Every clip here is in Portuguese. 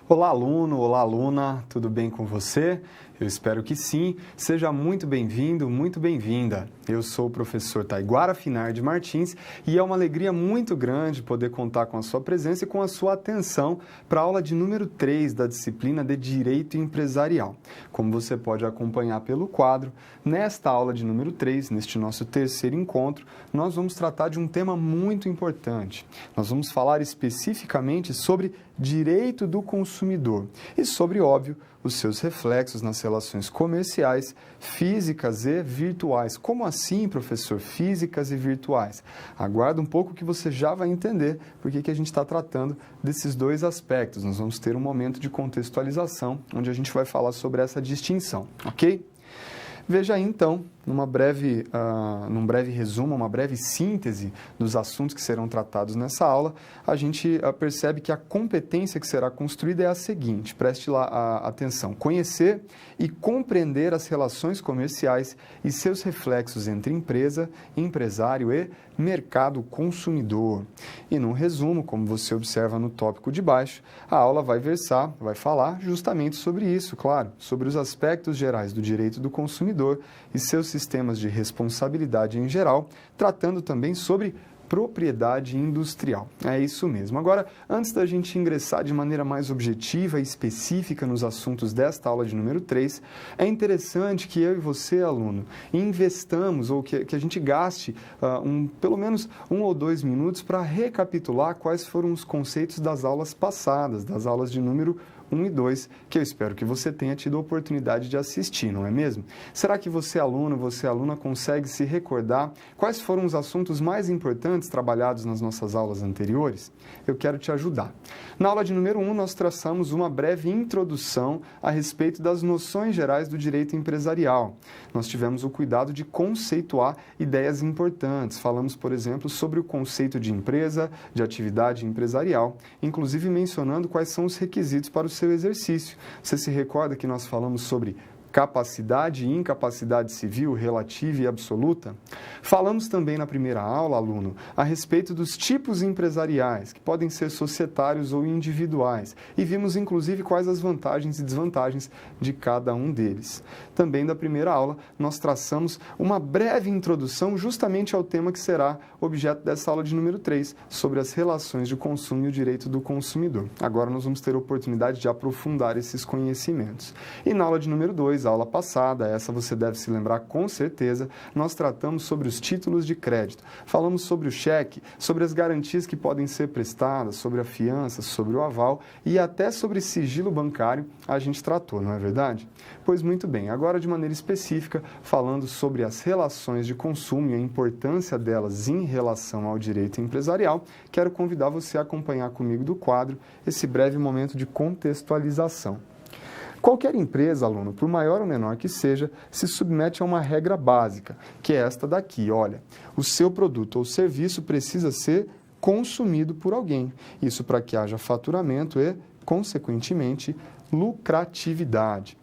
Olá, aluno, olá, aluna, tudo bem com você? Eu espero que sim. Seja muito bem-vindo, muito bem-vinda. Eu sou o professor Taiguara Finardi Martins e é uma alegria muito grande poder contar com a sua presença e com a sua atenção para a aula de número 3 da disciplina de Direito Empresarial. Como você pode acompanhar pelo quadro, nesta aula de número 3, neste nosso terceiro encontro, nós vamos tratar de um tema muito importante. Nós vamos falar especificamente sobre direito do consumidor e sobre, óbvio, os seus reflexos nas relações comerciais, físicas e virtuais. Como assim, professor? Físicas e virtuais? Aguarda um pouco que você já vai entender por que a gente está tratando desses dois aspectos. Nós vamos ter um momento de contextualização, onde a gente vai falar sobre essa distinção, ok? Veja aí, então, num breve resumo, uma breve síntese dos assuntos que serão tratados nessa aula, a gente percebe que a competência que será construída é a seguinte, preste lá atenção: conhecer e compreender as relações comerciais e seus reflexos entre empresa, empresário e mercado consumidor. E num resumo, como você observa no tópico de baixo, a aula vai falar justamente sobre isso, claro, sobre os aspectos gerais do direito do consumidor e seus sistemas de responsabilidade em geral, tratando também sobre propriedade industrial. É isso mesmo. Agora, antes da gente ingressar de maneira mais objetiva e específica nos assuntos desta aula de número 3, é interessante que eu e você, aluno, investamos ou que a gente gaste pelo menos 1 ou 2 minutos para recapitular quais foram os conceitos das aulas passadas, das aulas de número 1 e 2, que eu espero que você tenha tido a oportunidade de assistir, não é mesmo? Será que você, aluno, você, aluna, consegue se recordar quais foram os assuntos mais importantes trabalhados nas nossas aulas anteriores? Eu quero te ajudar. Na aula de número 1, nós traçamos uma breve introdução a respeito das noções gerais do direito empresarial. Nós tivemos o cuidado de conceituar ideias importantes. Falamos, por exemplo, sobre o conceito de empresa, de atividade empresarial, inclusive mencionando quais são os requisitos para o seu exercício. Você se recorda que nós falamos sobre capacidade e incapacidade civil relativa e absoluta? Falamos também na primeira aula, aluno, a respeito dos tipos empresariais, que podem ser societários ou individuais, e vimos inclusive quais as vantagens e desvantagens de cada um deles. Também da primeira aula, nós traçamos uma breve introdução justamente ao tema que será objeto dessa aula de número 3, sobre as relações de consumo e o direito do consumidor. Agora nós vamos ter a oportunidade de aprofundar esses conhecimentos. E na aula de número 2, aula passada, essa você deve se lembrar com certeza, nós tratamos sobre os títulos de crédito. Falamos sobre o cheque, sobre as garantias que podem ser prestadas, sobre a fiança, sobre o aval e até sobre sigilo bancário a gente tratou, não é verdade? Pois muito bem, agora de maneira específica, falando sobre as relações de consumo e a importância delas em relação ao direito empresarial, quero convidar você a acompanhar comigo do quadro esse breve momento de contextualização. Qualquer empresa, aluno, por maior ou menor que seja, se submete a uma regra básica, que é esta daqui, olha, o seu produto ou serviço precisa ser consumido por alguém. Isso para que haja faturamento e, consequentemente, lucratividade.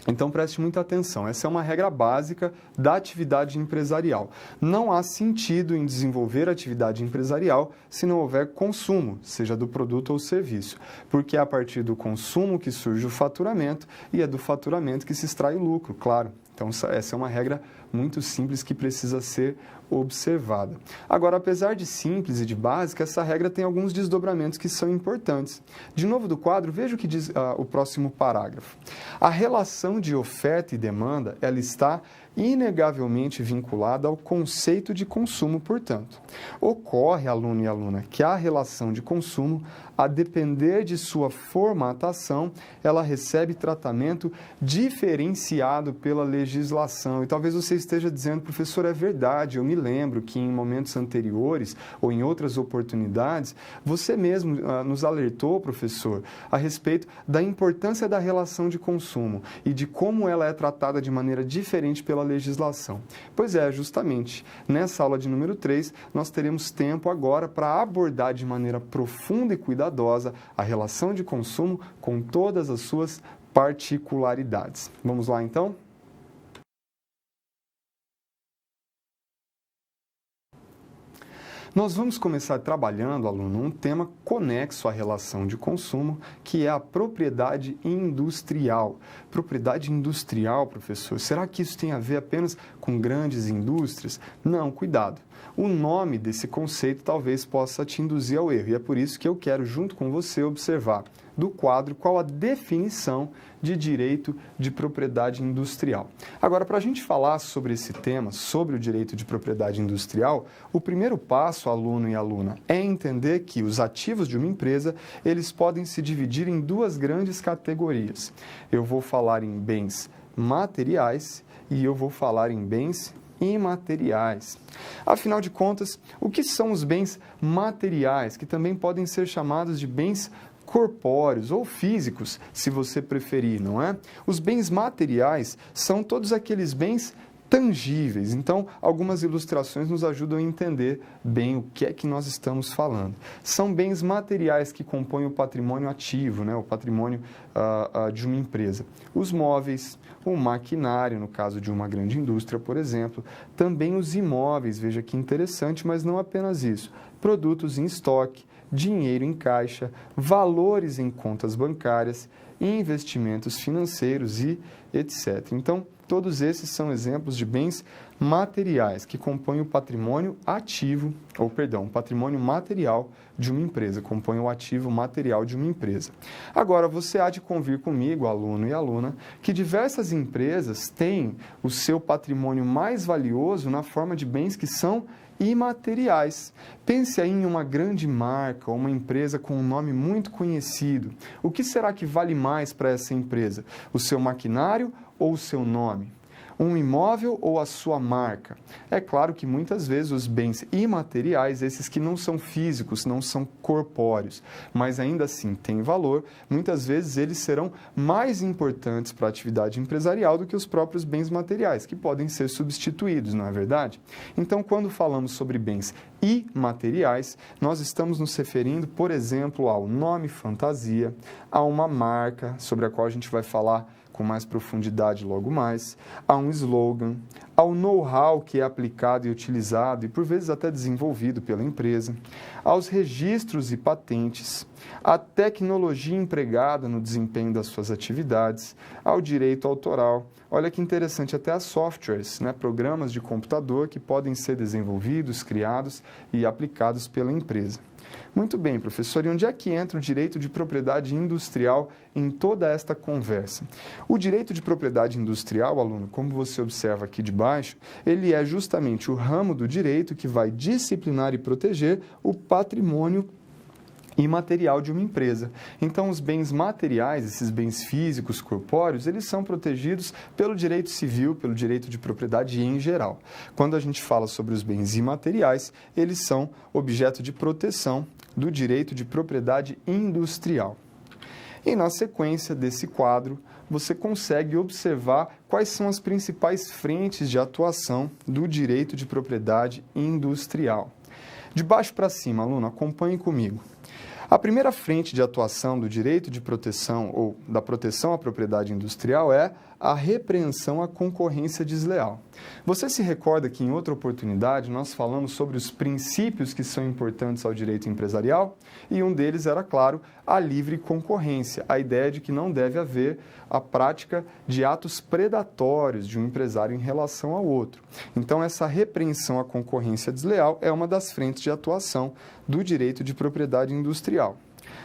Então, preste muita atenção, essa é uma regra básica da atividade empresarial. Não há sentido em desenvolver atividade empresarial se não houver consumo, seja do produto ou serviço, porque é a partir do consumo que surge o faturamento e é do faturamento que se extrai o lucro, claro. Então, essa é uma regra muito simples que precisa ser observada. Agora, apesar de simples e de básica, essa regra tem alguns desdobramentos que são importantes. De novo do quadro, veja o que diz o próximo parágrafo. A relação de oferta e demanda, ela está inegavelmente vinculada ao conceito de consumo, portanto. Ocorre, aluno e aluna, que a relação de consumo, a depender de sua formatação, ela recebe tratamento diferenciado pela legislação. E talvez você esteja dizendo, professor, é verdade, eu me lembro que em momentos anteriores ou em outras oportunidades, você mesmo nos alertou, professor, a respeito da importância da relação de consumo e de como ela é tratada de maneira diferente pela legislação. Pois é, justamente, nessa aula de número 3, nós teremos tempo agora para abordar de maneira profunda e cuidadosa a relação de consumo com todas as suas particularidades. Vamos lá, então? Nós vamos começar trabalhando, aluno, um tema conexo à relação de consumo, que é a propriedade industrial. Propriedade industrial, professor, será que isso tem a ver apenas com grandes indústrias? Não, cuidado. O nome desse conceito talvez possa te induzir ao erro, e é por isso que eu quero, junto com você, observar do quadro qual a definição de direito de propriedade industrial. Agora, para a gente falar sobre esse tema, sobre o direito de propriedade industrial, o primeiro passo, aluno e aluna, é entender que os ativos de uma empresa, eles podem se dividir em duas grandes categorias. Eu vou falar em bens materiais e eu vou falar em bens imateriais. Afinal de contas, o que são os bens materiais, que também podem ser chamados de bens corpóreos ou físicos, se você preferir, não é? Os bens materiais são todos aqueles bens tangíveis. Então, algumas ilustrações nos ajudam a entender bem o que é que nós estamos falando. São bens materiais que compõem o patrimônio ativo, né? O patrimônio de uma empresa. Os móveis, o maquinário, no caso de uma grande indústria, por exemplo. Também os imóveis, veja que interessante, mas não apenas isso. Produtos em estoque, dinheiro em caixa, valores em contas bancárias, investimentos financeiros e etc. Então, todos esses são exemplos de bens materiais que compõem o patrimônio ativo, o patrimônio material de uma empresa, compõem o ativo material de uma empresa. Agora, você há de convir comigo, aluno e aluna, que diversas empresas têm o seu patrimônio mais valioso na forma de bens que são imateriais. Pense aí em uma grande marca ou uma empresa com um nome muito conhecido. O que será que vale mais para essa empresa? O seu maquinário ou o seu nome? Um imóvel ou a sua marca? É claro que muitas vezes os bens imateriais, esses que não são físicos, não são corpóreos, mas ainda assim têm valor, muitas vezes eles serão mais importantes para a atividade empresarial do que os próprios bens materiais, que podem ser substituídos, não é verdade? Então, quando falamos sobre bens imateriais, nós estamos nos referindo, por exemplo, ao nome fantasia, a uma marca, sobre a qual a gente vai falar com mais profundidade logo mais, a um slogan, ao know-how que é aplicado e utilizado e por vezes até desenvolvido pela empresa, aos registros e patentes, à tecnologia empregada no desempenho das suas atividades, ao direito autoral. Olha que interessante, até a softwares, né, programas de computador que podem ser desenvolvidos, criados e aplicados pela empresa. Muito bem, professor, e onde é que entra o direito de propriedade industrial em toda esta conversa? O direito de propriedade industrial, aluno, como você observa aqui de baixo, ele é justamente o ramo do direito que vai disciplinar e proteger o patrimônio imaterial de uma empresa. Então, os bens materiais, esses bens físicos, corpóreos, eles são protegidos pelo direito civil, pelo direito de propriedade em geral. Quando a gente fala sobre os bens imateriais, eles são objeto de proteção do direito de propriedade industrial. E na sequência desse quadro, você consegue observar quais são as principais frentes de atuação do direito de propriedade industrial. De baixo para cima, aluno, acompanhe comigo. A primeira frente de atuação do direito de proteção ou da proteção à propriedade industrial é a repreensão à concorrência desleal. Você se recorda que em outra oportunidade nós falamos sobre os princípios que são importantes ao direito empresarial? E um deles era, claro, a livre concorrência, a ideia de que não deve haver a prática de atos predatórios de um empresário em relação ao outro. Então, essa repreensão à concorrência desleal é uma das frentes de atuação do direito de propriedade industrial.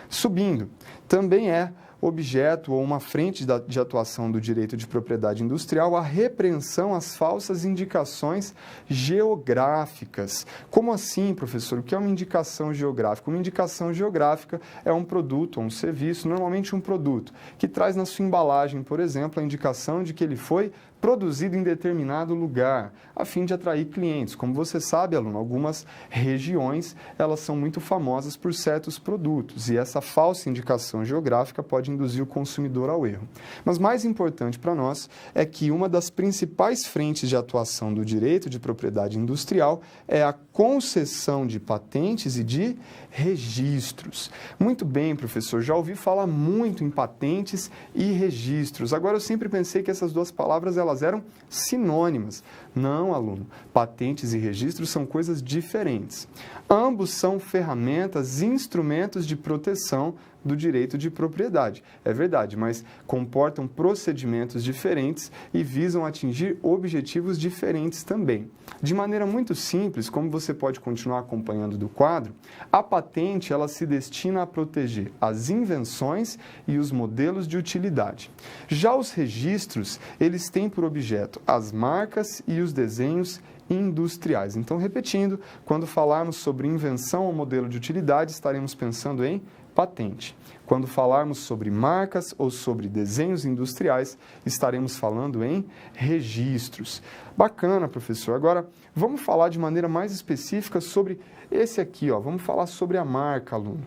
Subindo, também é objeto ou uma frente de atuação do direito de propriedade industrial a repreensão às falsas indicações geográficas. Como assim, professor? O que é uma indicação geográfica? Uma indicação geográfica é um produto ou um serviço, normalmente um produto, que traz na sua embalagem, por exemplo, a indicação de que ele foi produzido em determinado lugar, a fim de atrair clientes. Como você sabe, aluno, algumas regiões, elas são muito famosas por certos produtos, e essa falsa indicação geográfica pode induzir o consumidor ao erro. Mas mais importante para nós é que uma das principais frentes de atuação do direito de propriedade industrial é a concessão de patentes e de registros. Muito bem, professor, já ouvi falar muito em patentes e registros. Agora, eu sempre pensei que essas duas palavras elas eram sinônimas. Não, aluno. Patentes e registros são coisas diferentes. Ambos são ferramentas, instrumentos de proteção do direito de propriedade. É verdade, mas comportam procedimentos diferentes e visam atingir objetivos diferentes também. De maneira muito simples, como você pode continuar acompanhando do quadro, a patente ela se destina a proteger as invenções e os modelos de utilidade. Já os registros, eles têm por objeto as marcas e os desenhos industriais. Então, repetindo, quando falarmos sobre invenção ou modelo de utilidade, estaremos pensando em patente. Quando falarmos sobre marcas ou sobre desenhos industriais, estaremos falando em registros. Bacana, professor. Agora, vamos falar de maneira mais específica sobre esse aqui, ó. Vamos falar sobre a marca, aluno.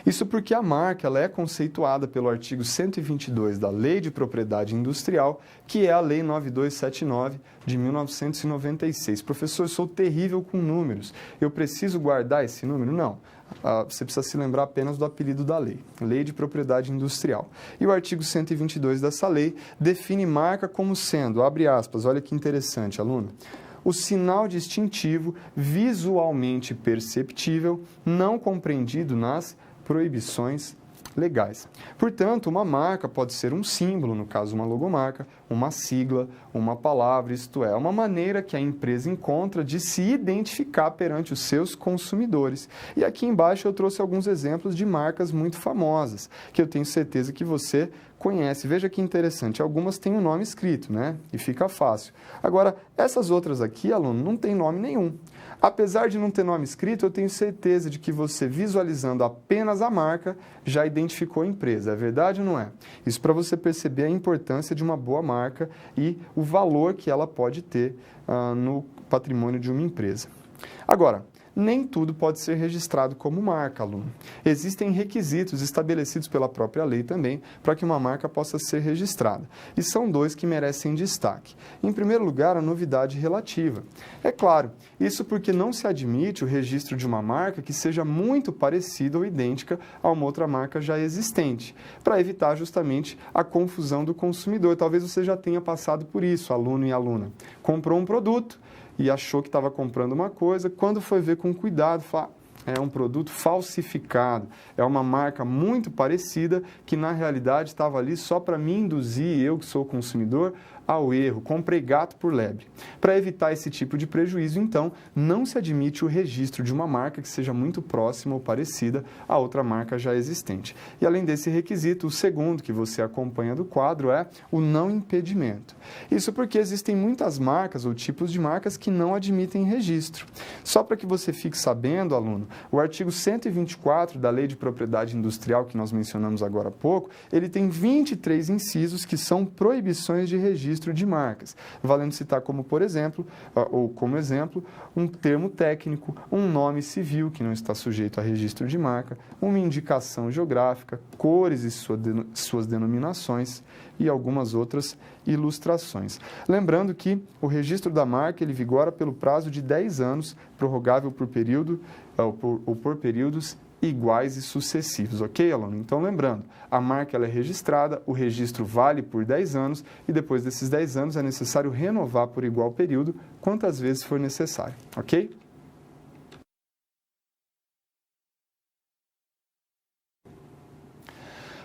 Isso porque a marca ela é conceituada pelo artigo 122 da Lei de Propriedade Industrial, que é a Lei 9279 de 1996. Professor, eu sou terrível com números. Eu preciso guardar esse número? Não. Você precisa se lembrar apenas do apelido da lei, Lei de Propriedade Industrial. E o artigo 122 dessa lei define marca como sendo, abre aspas, olha que interessante, aluno, o sinal distintivo visualmente perceptível, não compreendido nas proibições legais. Portanto, uma marca pode ser um símbolo, no caso uma logomarca, uma sigla, uma palavra, isto é, uma maneira que a empresa encontra de se identificar perante os seus consumidores. E aqui embaixo eu trouxe alguns exemplos de marcas muito famosas, que eu tenho certeza que você conhece. Veja que interessante, algumas têm um nome escrito, né? E fica fácil. Agora, essas outras aqui, aluno, não tem nome nenhum. Apesar de não ter nome escrito, eu tenho certeza de que você, visualizando apenas a marca, já identificou a empresa. É verdade ou não é? Isso para você perceber a importância de uma boa marca e o valor que ela pode ter no patrimônio de uma empresa. Agora, nem tudo pode ser registrado como marca, aluno. Existem requisitos estabelecidos pela própria lei também para que uma marca possa ser registrada. E são dois que merecem destaque. Em primeiro lugar, a novidade relativa. É claro, isso porque não se admite o registro de uma marca que seja muito parecida ou idêntica a uma outra marca já existente, para evitar justamente a confusão do consumidor. Talvez você já tenha passado por isso, aluno e aluna. Comprou um produto e achou que estava comprando uma coisa, quando foi ver com cuidado, fala, é um produto falsificado, é uma marca muito parecida que na realidade estava ali só para me induzir, eu que sou consumidor, ao erro, comprei gato por lebre. Para evitar esse tipo de prejuízo, então, não se admite o registro de uma marca que seja muito próxima ou parecida a outra marca já existente. E além desse requisito, o segundo que você acompanha do quadro é o não impedimento. Isso porque existem muitas marcas ou tipos de marcas que não admitem registro. Só para que você fique sabendo, aluno, o artigo 124 da Lei de Propriedade Industrial, que nós mencionamos agora há pouco, ele tem 23 incisos que são proibições de registro de marcas, valendo citar como, por exemplo, ou como exemplo, um termo técnico, um nome civil que não está sujeito a registro de marca, uma indicação geográfica, cores e suas denominações e algumas outras ilustrações. Lembrando que o registro da marca ele vigora pelo prazo de 10 anos, prorrogável por período ou por períodos iguais e sucessivos, ok, aluno? Então, lembrando, a marca ela é registrada, o registro vale por 10 anos e depois desses 10 anos é necessário renovar por igual período, quantas vezes for necessário, ok?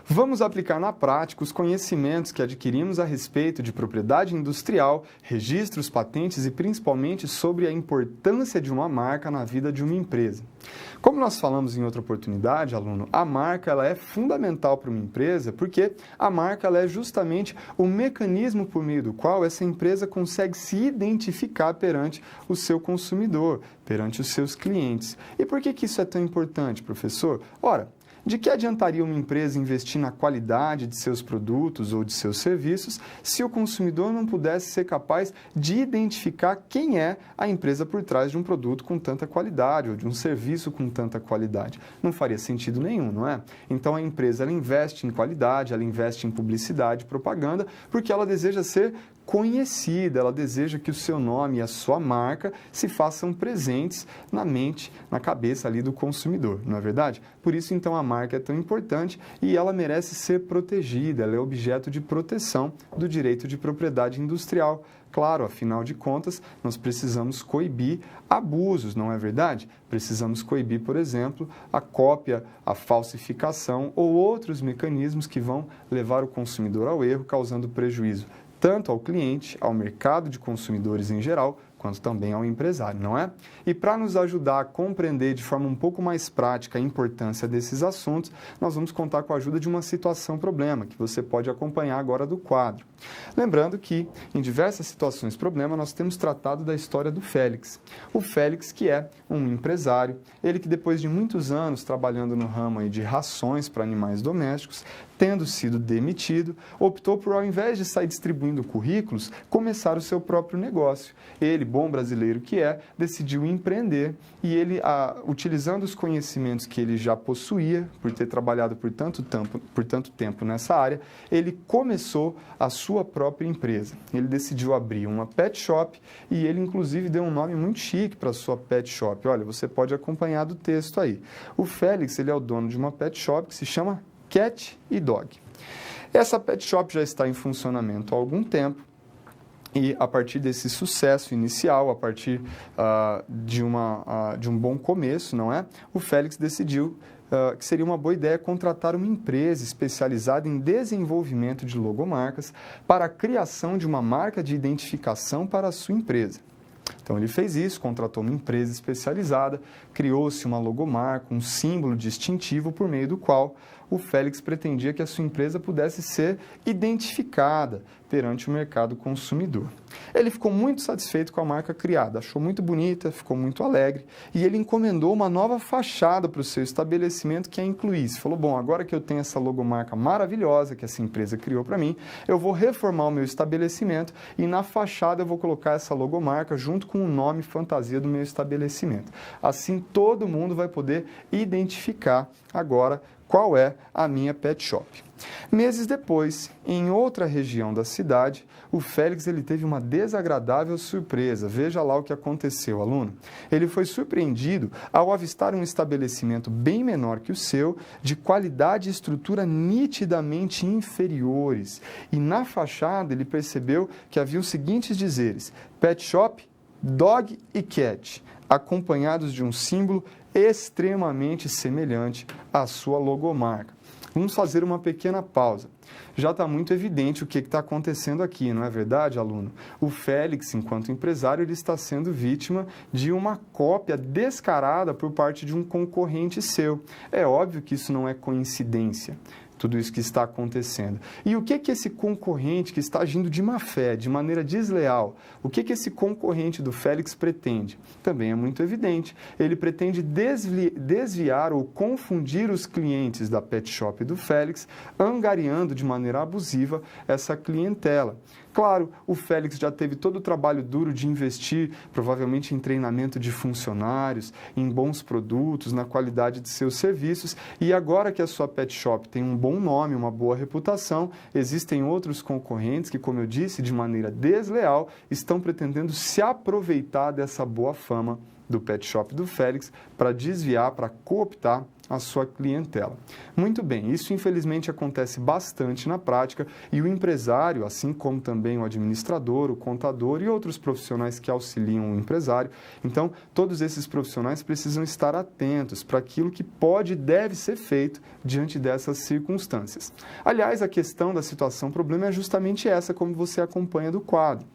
Vamos aplicar na prática os conhecimentos que adquirimos a respeito de propriedade industrial, registros, patentes e principalmente sobre a importância de uma marca na vida de uma empresa. Como nós falamos em outra oportunidade, aluno, a marca ela é fundamental para uma empresa porque a marca ela é justamente o mecanismo por meio do qual essa empresa consegue se identificar perante o seu consumidor, perante os seus clientes. E por que isso é tão importante, professor? Ora, de que adiantaria uma empresa investir na qualidade de seus produtos ou de seus serviços se o consumidor não pudesse ser capaz de identificar quem é a empresa por trás de um produto com tanta qualidade ou de um serviço com tanta qualidade? Não faria sentido nenhum, não é? Então a empresa ela investe em qualidade, ela investe em publicidade, propaganda, porque ela deseja ser conhecida, ela deseja que o seu nome e a sua marca se façam presentes na mente, na cabeça ali do consumidor, não é verdade? Por isso, então, a marca é tão importante e ela merece ser protegida, ela é objeto de proteção do direito de propriedade industrial. Claro, afinal de contas, nós precisamos coibir abusos, não é verdade? Precisamos coibir, por exemplo, a cópia, a falsificação ou outros mecanismos que vão levar o consumidor ao erro, causando prejuízo tanto ao cliente, ao mercado de consumidores em geral, quanto também ao empresário, não é? E para nos ajudar a compreender de forma um pouco mais prática a importância desses assuntos, nós vamos contar com a ajuda de uma situação-problema, que você pode acompanhar agora do quadro. Lembrando que, em diversas situações-problema, nós temos tratado da história do Félix. O Félix, que é um empresário, ele que depois de muitos anos trabalhando no ramo aí de rações para animais domésticos, tendo sido demitido, optou por, ao invés de sair distribuindo currículos, começar o seu próprio negócio. Ele, bom brasileiro que é, decidiu empreender e ele, utilizando os conhecimentos que ele já possuía, por ter trabalhado por tanto tempo nessa área, ele começou a sua própria empresa. Ele decidiu abrir uma pet shop e ele, inclusive, deu um nome muito chique para a sua pet shop. Olha, você pode acompanhar do texto aí. O Félix, ele é o dono de uma pet shop que se chama Cat e Dog. Essa pet shop já está em funcionamento há algum tempo e, a partir desse sucesso inicial, a partir de um bom começo, não é? O Félix decidiu que seria uma boa ideia contratar uma empresa especializada em desenvolvimento de logomarcas para a criação de uma marca de identificação para a sua empresa. Então, ele fez isso, contratou uma empresa especializada, criou-se uma logomarca, um símbolo distintivo por meio do qual o Félix pretendia que a sua empresa pudesse ser identificada perante o mercado consumidor. Ele ficou muito satisfeito com a marca criada, achou muito bonita, ficou muito alegre e ele encomendou uma nova fachada para o seu estabelecimento que a incluísse. Falou, bom, agora que eu tenho essa logomarca maravilhosa que essa empresa criou para mim, eu vou reformar o meu estabelecimento e na fachada eu vou colocar essa logomarca junto com o nome fantasia do meu estabelecimento. Assim, todo mundo vai poder identificar agora qual é a minha pet shop. Meses depois, em outra região da cidade, o Félix ele teve uma desagradável surpresa. Veja lá o que aconteceu, aluno. Ele foi surpreendido ao avistar um estabelecimento bem menor que o seu, de qualidade e estrutura nitidamente inferiores. E na fachada ele percebeu que havia os seguintes dizeres: Pet Shop, Dog e Cat, acompanhados de um símbolo extremamente semelhante à sua logomarca. Vamos fazer uma pequena pausa. Já está muito evidente o que está acontecendo aqui, não é verdade, aluno? O Félix, enquanto empresário, ele está sendo vítima de uma cópia descarada por parte de um concorrente seu. É óbvio que isso não é coincidência, tudo isso que está acontecendo. E o que esse concorrente que está agindo de má fé, de maneira desleal, o que esse concorrente do Félix pretende? Também é muito evidente. Ele pretende desviar ou confundir os clientes da pet shop do Félix, angariando de maneira abusiva essa clientela. Claro, o Félix já teve todo o trabalho duro de investir, provavelmente em treinamento de funcionários, em bons produtos, na qualidade de seus serviços, e agora que a sua pet shop tem um bom nome, uma boa reputação, existem outros concorrentes que, como eu disse, de maneira desleal, estão pretendendo se aproveitar dessa boa fama do pet shop do Félix para desviar, para cooptar a sua clientela. Muito bem, isso infelizmente acontece bastante na prática e o empresário, assim como também o administrador, o contador e outros profissionais que auxiliam o empresário, então todos esses profissionais precisam estar atentos para aquilo que pode e deve ser feito diante dessas circunstâncias. Aliás, a questão da situação-problema é justamente essa, como você acompanha do quadro.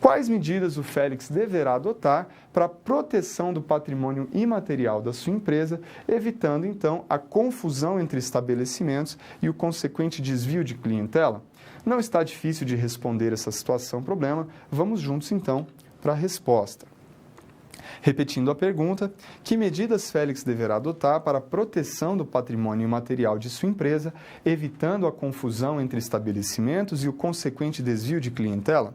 Quais medidas o Félix deverá adotar para a proteção do patrimônio imaterial da sua empresa, evitando, então, a confusão entre estabelecimentos e o consequente desvio de clientela? Não está difícil de responder essa situação-problema. Vamos juntos, então, para a resposta. Repetindo a pergunta, que medidas Félix deverá adotar para a proteção do patrimônio imaterial de sua empresa, evitando a confusão entre estabelecimentos e o consequente desvio de clientela?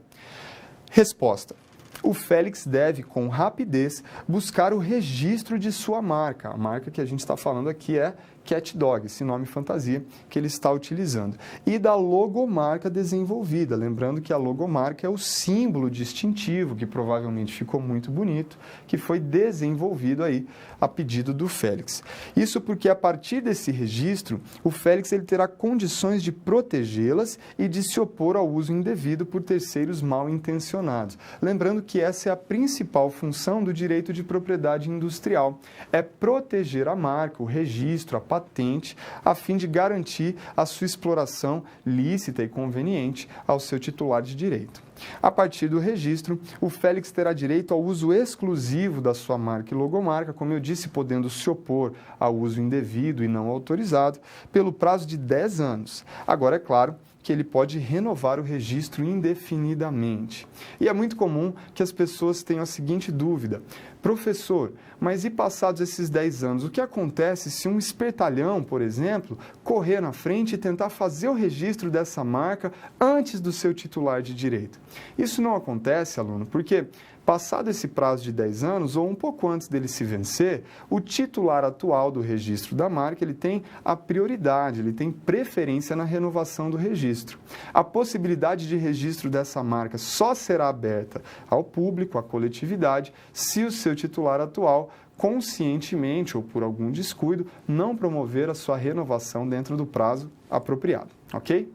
Resposta. O Félix deve, com rapidez, buscar o registro de sua marca. A marca que a gente está falando aqui é CatDog, esse nome fantasia que ele está utilizando. E da logomarca desenvolvida, lembrando que a logomarca é o símbolo distintivo, que provavelmente ficou muito bonito, que foi desenvolvido aí a pedido do Félix. Isso porque a partir desse registro, o Félix ele terá condições de protegê-las e de se opor ao uso indevido por terceiros mal intencionados. Lembrando que essa é a principal função do direito de propriedade industrial, é proteger a marca, o registro, a patente, a fim de garantir a sua exploração lícita e conveniente ao seu titular de direito. A partir do registro, o Félix terá direito ao uso exclusivo da sua marca e logomarca, como eu disse, podendo se opor ao uso indevido e não autorizado, pelo prazo de 10 anos. Agora, é claro que ele pode renovar o registro indefinidamente. E é muito comum que as pessoas tenham a seguinte dúvida: professor, mas e passados esses 10 anos, o que acontece se um espertalhão, por exemplo, correr na frente e tentar fazer o registro dessa marca antes do seu titular de direito? Isso não acontece, aluno, porque passado esse prazo de 10 anos, ou um pouco antes dele se vencer, o titular atual do registro da marca ele tem a prioridade, ele tem preferência na renovação do registro. A possibilidade de registro dessa marca só será aberta ao público, à coletividade, se o seu titular atual, conscientemente ou por algum descuido, não promover a sua renovação dentro do prazo apropriado, ok?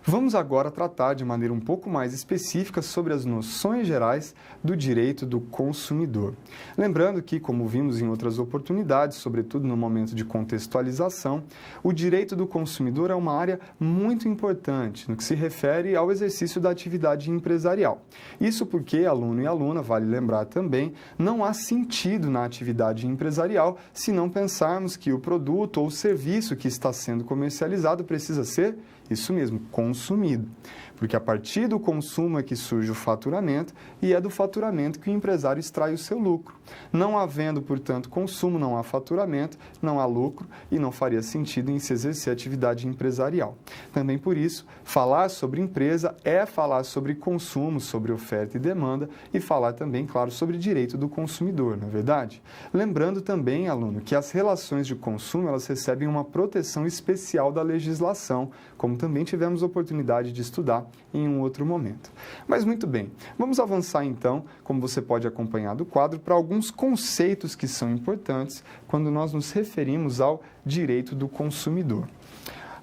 Vamos agora tratar de maneira um pouco mais específica sobre as noções gerais do direito do consumidor. Lembrando que, como vimos em outras oportunidades, sobretudo no momento de contextualização, o direito do consumidor é uma área muito importante no que se refere ao exercício da atividade empresarial. Isso porque, aluno e aluna, vale lembrar também, não há sentido na atividade empresarial se não pensarmos que o produto ou serviço que está sendo comercializado precisa ser, isso mesmo, consumido. Porque a partir do consumo é que surge o faturamento e é do faturamento que o empresário extrai o seu lucro. Não havendo, portanto, consumo, não há faturamento, não há lucro e não faria sentido em se exercer atividade empresarial. Também por isso, falar sobre empresa é falar sobre consumo, sobre oferta e demanda e falar também, claro, sobre direito do consumidor, não é verdade? Lembrando também, aluno, que as relações de consumo elas recebem uma proteção especial da legislação, como também tivemos oportunidade de estudar em um outro momento. Mas muito bem, vamos avançar então, como você pode acompanhar do quadro, para alguns conceitos que são importantes quando nós nos referimos ao direito do consumidor.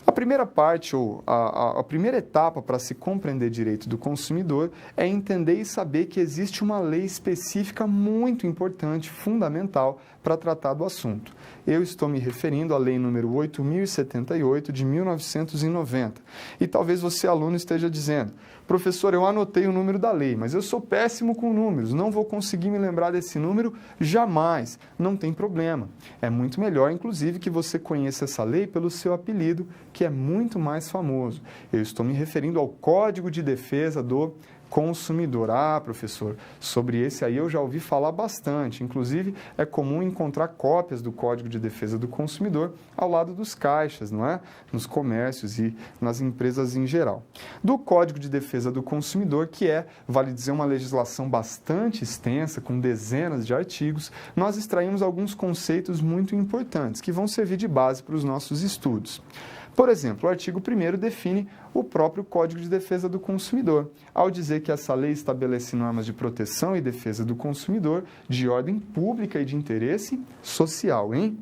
A primeira parte, ou a primeira etapa para se compreender direito do consumidor é entender e saber que existe uma lei específica muito importante, fundamental, para tratar do assunto. Eu estou me referindo à Lei número 8.078 de 1990. E talvez você, aluno, esteja dizendo: professor, eu anotei o número da lei, mas eu sou péssimo com números, não vou conseguir me lembrar desse número jamais. Não tem problema. É muito melhor, inclusive, que você conheça essa lei pelo seu apelido, que é muito mais famoso. Eu estou me referindo ao Código de Defesa do Consumidor. Ah, professor, sobre esse aí eu já ouvi falar bastante. Inclusive, é comum encontrar cópias do Código de Defesa do Consumidor ao lado dos caixas, não é? Nos comércios e nas empresas em geral. Do Código de Defesa do Consumidor, que é, vale dizer, uma legislação bastante extensa, com dezenas de artigos, nós extraímos alguns conceitos muito importantes, que vão servir de base para os nossos estudos. Por exemplo, o artigo 1º define o próprio Código de Defesa do Consumidor, ao dizer que essa lei estabelece normas de proteção e defesa do consumidor de ordem pública e de interesse social, hein?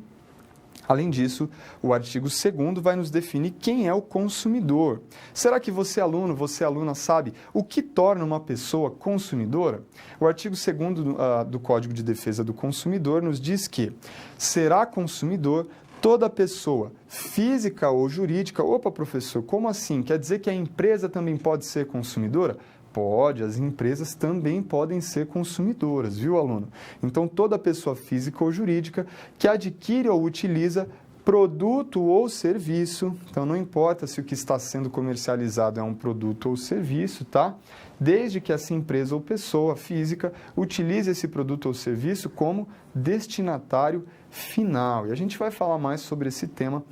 Além disso, o artigo 2º vai nos definir quem é o consumidor. Será que você, aluno, você, aluna, sabe o que torna uma pessoa consumidora? O artigo 2º do Código de Defesa do Consumidor nos diz que será consumidor toda pessoa, física ou jurídica. Opa, professor, como assim? Quer dizer que a empresa também pode ser consumidora? Pode, as empresas também podem ser consumidoras, viu, aluno? Então, toda pessoa física ou jurídica que adquire ou utiliza produto ou serviço, então não importa se o que está sendo comercializado é um produto ou serviço, tá? Desde que essa empresa ou pessoa física utilize esse produto ou serviço como destinatário final. E a gente vai falar mais sobre esse tema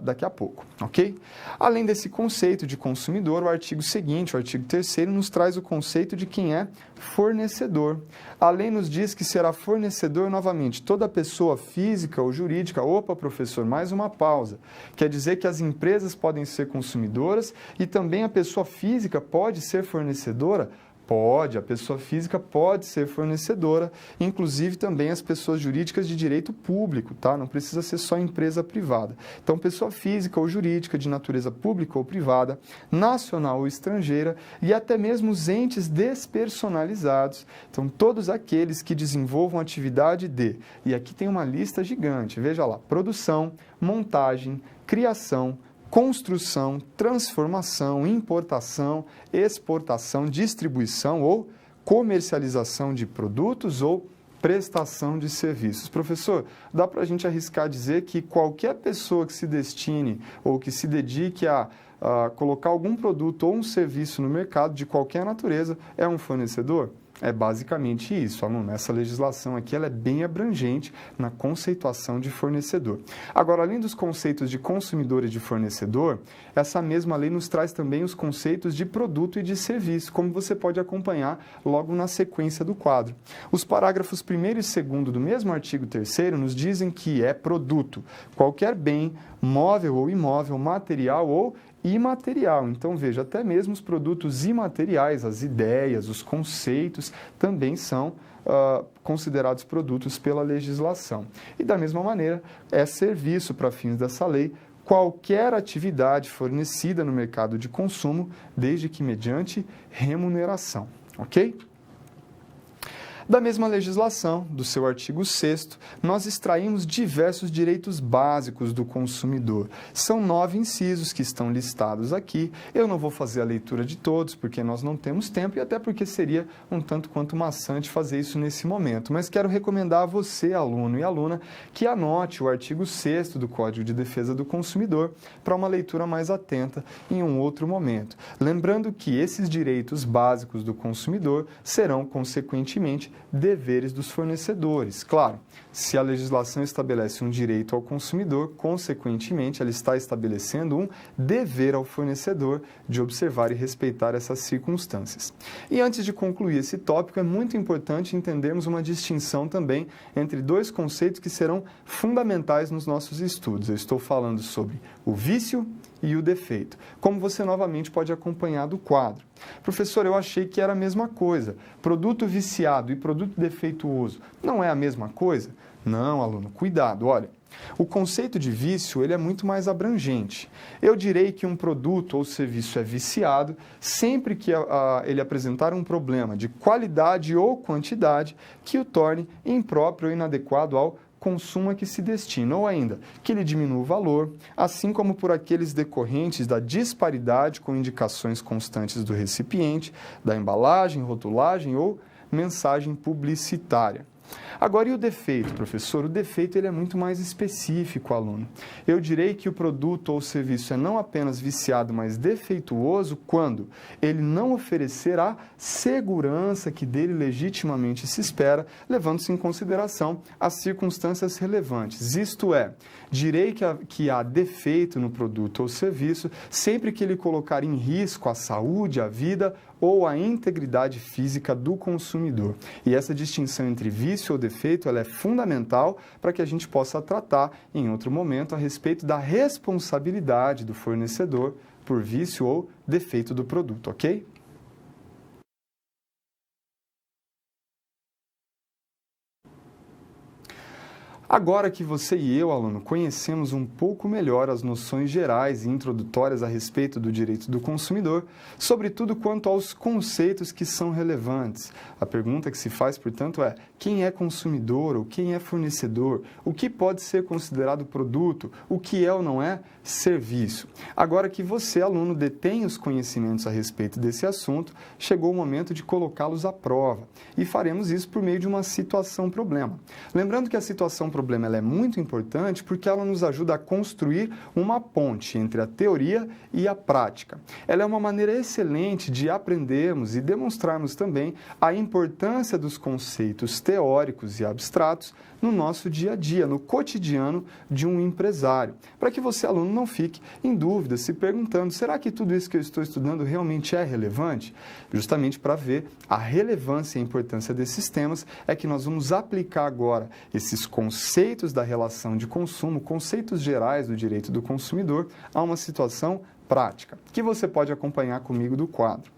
daqui a pouco, ok? Além desse conceito de consumidor, o artigo seguinte, o artigo 3º, nos traz o conceito de quem é fornecedor. A lei nos diz que será fornecedor, novamente, toda pessoa física ou jurídica. Opa, professor, mais uma pausa. Quer dizer que as empresas podem ser consumidoras e também a pessoa física pode ser fornecedora? Pode, a pessoa física pode ser fornecedora, inclusive também as pessoas jurídicas de direito público, tá? Não precisa ser só empresa privada. Então, pessoa física ou jurídica de natureza pública ou privada, nacional ou estrangeira e até mesmo os entes despersonalizados. Então, todos aqueles que desenvolvam atividade de, e aqui tem uma lista gigante, veja lá, produção, montagem, criação, construção, transformação, importação, exportação, distribuição ou comercialização de produtos ou prestação de serviços. Professor, dá para a gente arriscar dizer que qualquer pessoa que se destine ou que se dedique a colocar algum produto ou um serviço no mercado de qualquer natureza é um fornecedor? É basicamente isso, aluno. Essa legislação aqui ela é bem abrangente na conceituação de fornecedor. Agora, além dos conceitos de consumidor e de fornecedor, essa mesma lei nos traz também os conceitos de produto e de serviço, como você pode acompanhar logo na sequência do quadro. Os parágrafos 1º e 2º do mesmo artigo 3º nos dizem que é produto qualquer bem, móvel ou imóvel, material ou imaterial. Então, veja, até mesmo os produtos imateriais, as ideias, os conceitos, também são considerados produtos pela legislação. E, da mesma maneira, é serviço para fins dessa lei qualquer atividade fornecida no mercado de consumo, desde que mediante remuneração, ok? Da mesma legislação, do seu artigo 6º, nós extraímos diversos direitos básicos do consumidor. São 9 incisos que estão listados aqui. Eu não vou fazer a leitura de todos, porque nós não temos tempo e até porque seria um tanto quanto maçante fazer isso nesse momento. Mas quero recomendar a você, aluno e aluna, que anote o artigo 6º do Código de Defesa do Consumidor para uma leitura mais atenta em um outro momento. Lembrando que esses direitos básicos do consumidor serão, consequentemente, deveres dos fornecedores. Claro, se a legislação estabelece um direito ao consumidor, consequentemente, ela está estabelecendo um dever ao fornecedor de observar e respeitar essas circunstâncias. E antes de concluir esse tópico, é muito importante entendermos uma distinção também entre dois conceitos que serão fundamentais nos nossos estudos. Eu estou falando sobre o vício e o defeito, como você novamente pode acompanhar do quadro. Professor, eu achei que era a mesma coisa. Produto viciado e produto defeituoso não é a mesma coisa? Não, aluno, cuidado, olha. O conceito de vício ele é muito mais abrangente. Eu direi que um produto ou serviço é viciado sempre que ele apresentar um problema de qualidade ou quantidade que o torne impróprio ou inadequado ao consumo a que se destina, ou ainda, que ele diminua o valor, assim como por aqueles decorrentes da disparidade com indicações constantes do recipiente, da embalagem, rotulagem ou mensagem publicitária. Agora, e o defeito, professor? O defeito ele é muito mais específico, aluno. Eu direi que o produto ou serviço é não apenas viciado, mas defeituoso quando ele não oferecer a segurança que dele legitimamente se espera, levando-se em consideração as circunstâncias relevantes. Isto é, direi que há defeito no produto ou serviço sempre que ele colocar em risco a saúde, a vida ou a integridade física do consumidor. E essa distinção entre vício ou defeito ela é fundamental para que a gente possa tratar em outro momento a respeito da responsabilidade do fornecedor por vício ou defeito do produto, ok? Agora que você e eu, aluno, conhecemos um pouco melhor as noções gerais e introdutórias a respeito do direito do consumidor, sobretudo quanto aos conceitos que são relevantes. A pergunta que se faz, portanto, é: quem é consumidor ou quem é fornecedor? O que pode ser considerado produto? O que é ou não é serviço? Agora que você, aluno, detém os conhecimentos a respeito desse assunto, chegou o momento de colocá-los à prova. E faremos isso por meio de uma situação-problema. Lembrando que a situação-problema ela é muito importante porque ela nos ajuda a construir uma ponte entre a teoria e a prática. Ela é uma maneira excelente de aprendermos e demonstrarmos também a importância dos conceitos teóricos e abstratos no nosso dia a dia, no cotidiano de um empresário. Para que você, aluno, não fique em dúvida, se perguntando, será que tudo isso que eu estou estudando realmente é relevante? Justamente para ver a relevância e a importância desses temas, é que nós vamos aplicar agora esses conceitos da relação de consumo, conceitos gerais do direito do consumidor, a uma situação prática, que você pode acompanhar comigo do quadro.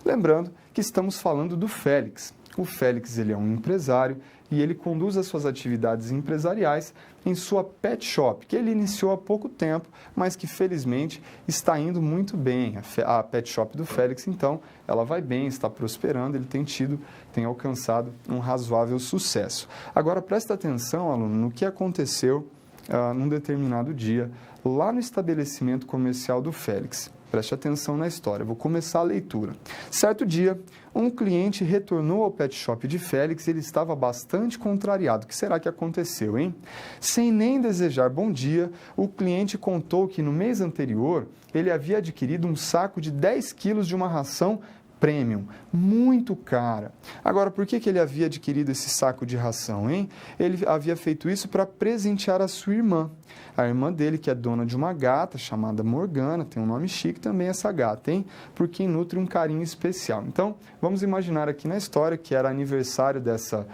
Lembrando que estamos falando do Félix. O Félix, ele é um empresário e ele conduz as suas atividades empresariais em sua pet shop, que ele iniciou há pouco tempo, mas que felizmente está indo muito bem. A pet shop do Félix, então, ela vai bem, está prosperando, ele tem alcançado um razoável sucesso. Agora, presta atenção, aluno, no que aconteceu num determinado dia, lá no estabelecimento comercial do Félix. Preste atenção na história, vou começar a leitura. Certo dia, um cliente retornou ao pet shop de Félix e ele estava bastante contrariado. O que será que aconteceu, hein? Sem nem desejar bom dia, o cliente contou que no mês anterior ele havia adquirido um saco de 10 quilos de uma ração premium, muito cara. Agora, por que ele havia adquirido esse saco de ração, hein? Ele havia feito isso para presentear a sua irmã. A irmã dele, que é dona de uma gata chamada Morgana, tem um nome chique também essa gata, hein? Por quem nutre um carinho especial. Então, vamos imaginar aqui na história que era aniversário dessa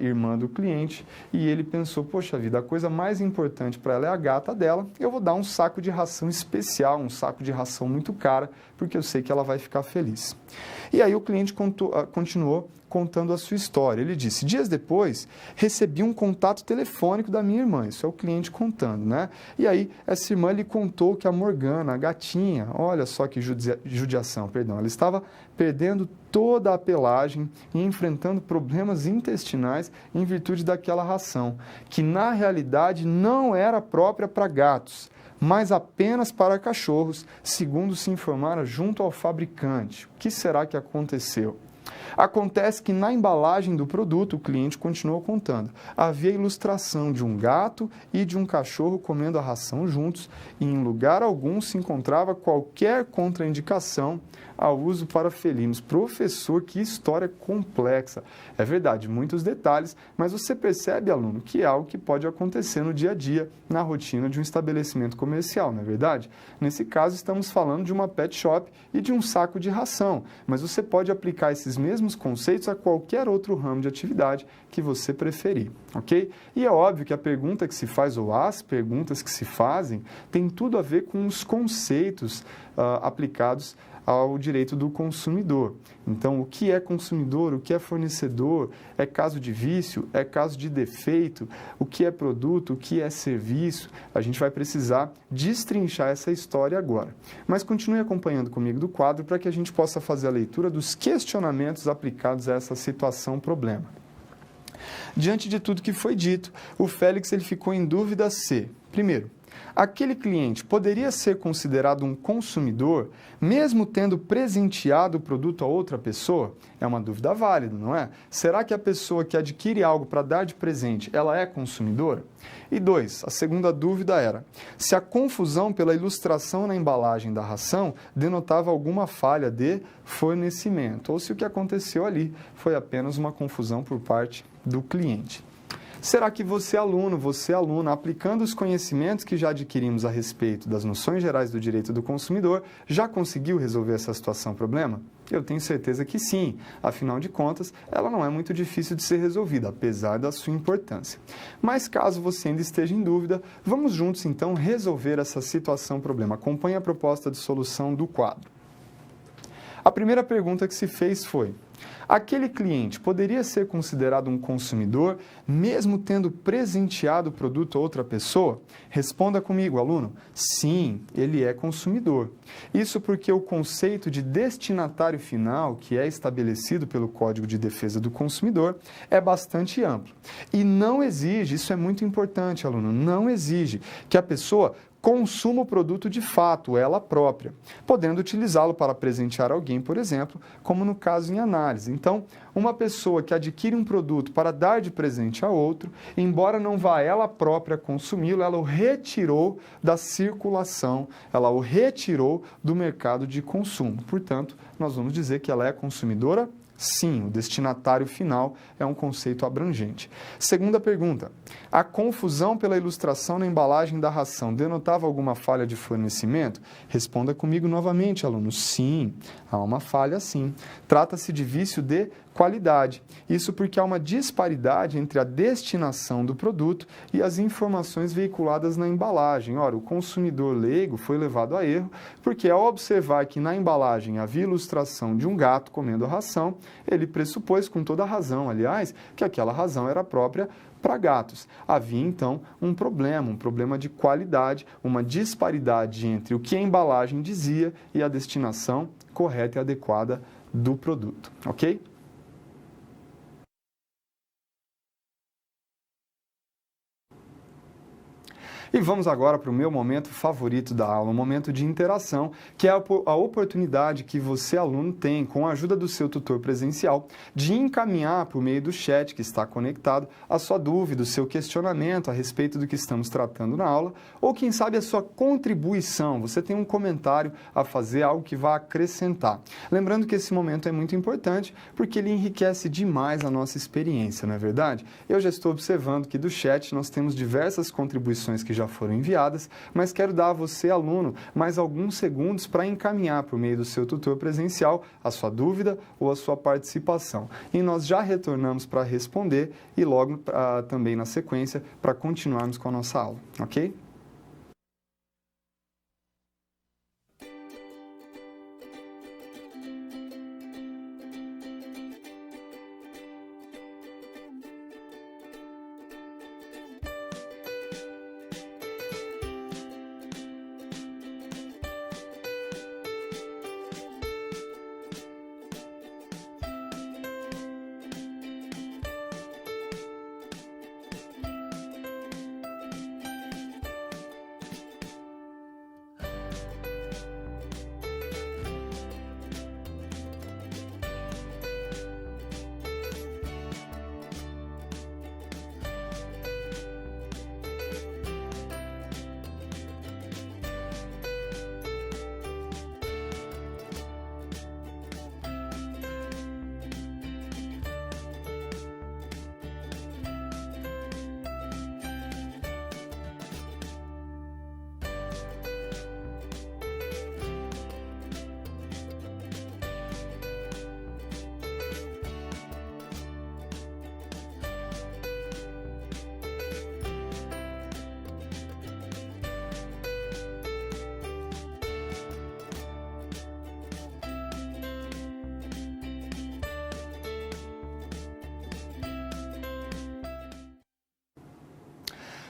irmã do cliente e ele pensou, poxa vida, a coisa mais importante para ela é a gata dela, eu vou dar um saco de ração especial, um saco de ração muito cara, porque eu sei que ela vai ficar feliz. E aí o cliente continuou contando a sua história. Ele disse, dias depois, recebi um contato telefônico da minha irmã. Isso é o cliente contando, né? E aí, essa irmã lhe contou que a Morgana, a gatinha, olha só que judiação, perdão, ela estava perdendo toda a pelagem e enfrentando problemas intestinais em virtude daquela ração, que na realidade não era própria para gatos, mas apenas para cachorros, segundo se informara junto ao fabricante. O que será que aconteceu? Acontece que na embalagem do produto, o cliente continuou contando, havia ilustração de um gato e de um cachorro comendo a ração juntos e em lugar algum se encontrava qualquer contraindicação ao uso para felinos. Professor, que história complexa. É verdade, muitos detalhes, mas você percebe, aluno, que é algo que pode acontecer no dia a dia, na rotina de um estabelecimento comercial, não é verdade? Nesse caso, estamos falando de uma pet shop e de um saco de ração, mas você pode aplicar esses mesmos conceitos a qualquer outro ramo de atividade que você preferir, ok? E é óbvio que a pergunta que se faz, ou as perguntas que se fazem, tem tudo a ver com os conceitos aplicados ao direito do consumidor. Então, o que é consumidor, o que é fornecedor, é caso de vício, é caso de defeito, o que é produto, o que é serviço, a gente vai precisar destrinchar essa história agora. Mas continue acompanhando comigo do quadro para que a gente possa fazer a leitura dos questionamentos aplicados a essa situação problema. Diante de tudo que foi dito, o Félix ele ficou em dúvida se, primeiro, aquele cliente poderia ser considerado um consumidor, mesmo tendo presenteado o produto a outra pessoa? É uma dúvida válida, não é? Será que a pessoa que adquire algo para dar de presente, ela é consumidora? E 2, a segunda dúvida era, se a confusão pela ilustração na embalagem da ração denotava alguma falha de fornecimento, ou se o que aconteceu ali foi apenas uma confusão por parte do cliente. Será que você, aluna, aplicando os conhecimentos que já adquirimos a respeito das noções gerais do direito do consumidor, já conseguiu resolver essa situação problema? Eu tenho certeza que sim, afinal de contas, ela não é muito difícil de ser resolvida, apesar da sua importância. Mas caso você ainda esteja em dúvida, vamos juntos então resolver essa situação problema. Acompanhe a proposta de solução do quadro. A primeira pergunta que se fez foi: aquele cliente poderia ser considerado um consumidor, mesmo tendo presenteado o produto a outra pessoa? Responda comigo, aluno. Sim, ele é consumidor. Isso porque o conceito de destinatário final, que é estabelecido pelo Código de Defesa do Consumidor, é bastante amplo. E não exige, isso é muito importante, aluno, não exige que a pessoa consuma o produto de fato, ela própria, podendo utilizá-lo para presentear alguém, por exemplo, como no caso em análise. Então, uma pessoa que adquire um produto para dar de presente a outro, embora não vá ela própria consumi-lo, ela o retirou da circulação, ela o retirou do mercado de consumo. Portanto, nós vamos dizer que ela é consumidora Sim, o destinatário final é um conceito abrangente. Segunda pergunta: a confusão pela ilustração na embalagem da ração denotava alguma falha de fornecimento? Responda comigo novamente, aluno. Sim, há uma falha sim. Trata-se de vício de qualidade. Isso porque há uma disparidade entre a destinação do produto e as informações veiculadas na embalagem. Ora, o consumidor leigo foi levado a erro porque, ao observar que na embalagem havia ilustração de um gato comendo a ração, ele pressupôs, com toda a razão, aliás, que aquela razão era própria para gatos. Havia, então, um problema de qualidade, uma disparidade entre o que a embalagem dizia e a destinação correta e adequada do produto, ok? E vamos agora para o meu momento favorito da aula, um momento de interação, que é a oportunidade que você, aluno, tem, com a ajuda do seu tutor presencial, de encaminhar por meio do chat que está conectado a sua dúvida, o seu questionamento a respeito do que estamos tratando na aula, ou quem sabe a sua contribuição. Você tem um comentário a fazer, algo que vai acrescentar. Lembrando que esse momento é muito importante porque ele enriquece demais a nossa experiência, não é verdade? Eu já estou observando que do chat nós temos diversas contribuições que já foram enviadas, mas quero dar a você, aluno, mais alguns segundos para encaminhar por meio do seu tutor presencial a sua dúvida ou a sua participação. E nós já retornamos para responder e logo também na sequência para continuarmos com a nossa aula, ok?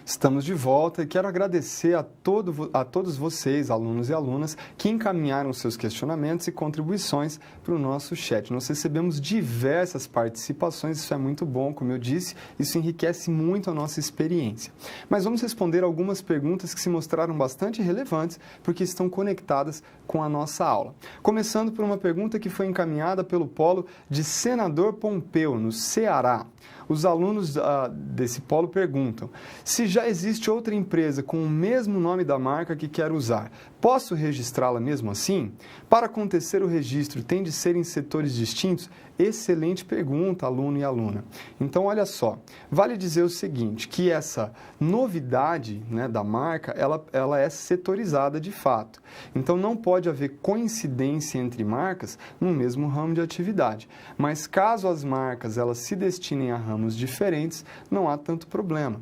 Estamos de volta e quero agradecer a todos vocês, alunos e alunas, que encaminharam seus questionamentos e contribuições para o nosso chat. Nós recebemos diversas participações, isso é muito bom, como eu disse, isso enriquece muito a nossa experiência. Mas vamos responder algumas perguntas que se mostraram bastante relevantes porque estão conectadas com a nossa aula. Começando por uma pergunta que foi encaminhada pelo polo de Senador Pompeu, no Ceará. Os alunos desse polo perguntam: se já existe outra empresa com o mesmo nome da marca que quero usar, posso registrá-la mesmo assim? Para acontecer o registro, tem de ser em setores distintos? Excelente pergunta, aluno e aluna. Então, olha só, vale dizer o seguinte, que essa novidade, né, da marca, ela é setorizada de fato. Então, não pode haver coincidência entre marcas no mesmo ramo de atividade. Mas, caso as marcas elas se destinem a ramos diferentes, não há tanto problema.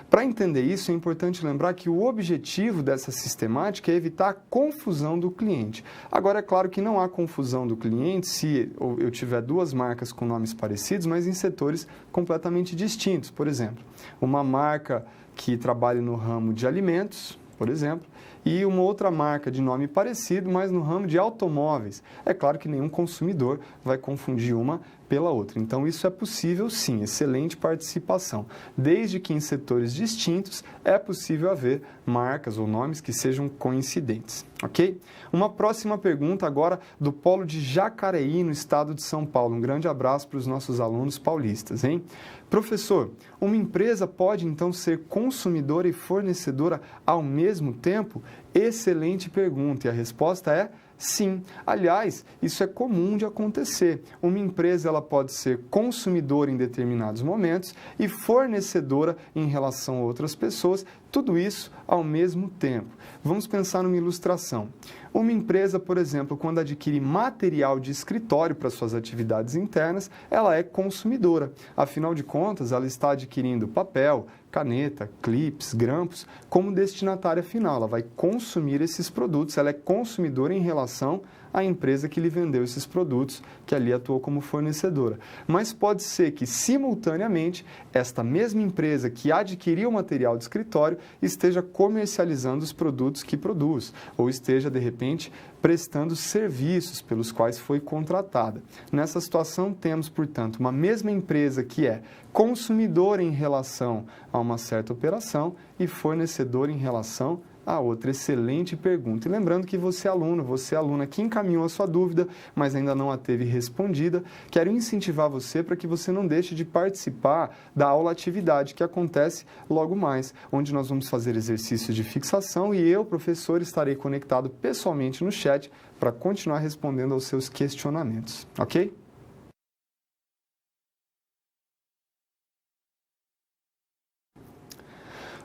Para entender isso, é importante lembrar que o objetivo dessa sistemática é evitar a confusão do cliente. Agora, é claro que não há confusão do cliente se eu tiver duas marcas com nomes parecidos, mas em setores completamente distintos. Por exemplo, uma marca que trabalha no ramo de alimentos, por exemplo, e uma outra marca de nome parecido, mas no ramo de automóveis. É claro que nenhum consumidor vai confundir uma pela outra. Então, isso é possível sim, excelente participação. Desde que em setores distintos é possível haver marcas ou nomes que sejam coincidentes, ok? Uma próxima pergunta agora do polo de Jacareí, no estado de São Paulo. Um grande abraço para os nossos alunos paulistas, hein? Professor, uma empresa pode então ser consumidora e fornecedora ao mesmo tempo? Excelente pergunta, e a resposta é Sim, aliás, isso é comum de acontecer. Uma empresa ela pode ser consumidora em determinados momentos e fornecedora em relação a outras pessoas, tudo isso ao mesmo tempo. Vamos pensar numa ilustração. Uma empresa, por exemplo, quando adquire material de escritório para suas atividades internas, ela é consumidora. Afinal de contas, ela está adquirindo papel, caneta, clips, grampos como destinatária final. Ela vai consumir esses produtos, ela é consumidora em relação à empresa que lhe vendeu esses produtos, que ali atuou como fornecedora. Mas pode ser que, simultaneamente, esta mesma empresa que adquiriu o material de escritório esteja comercializando os produtos que produz, ou esteja, de repente, prestando serviços pelos quais foi contratada. Nessa situação, temos, portanto, uma mesma empresa que é consumidora em relação a uma certa operação e fornecedora em relação a outra. Excelente pergunta. E lembrando que você é aluno, você é aluna que encaminhou a sua dúvida, mas ainda não a teve respondida, quero incentivar você para que você não deixe de participar da aula atividade que acontece logo mais, onde nós vamos fazer exercícios de fixação e eu, professor, estarei conectado pessoalmente no chat para continuar respondendo aos seus questionamentos, ok?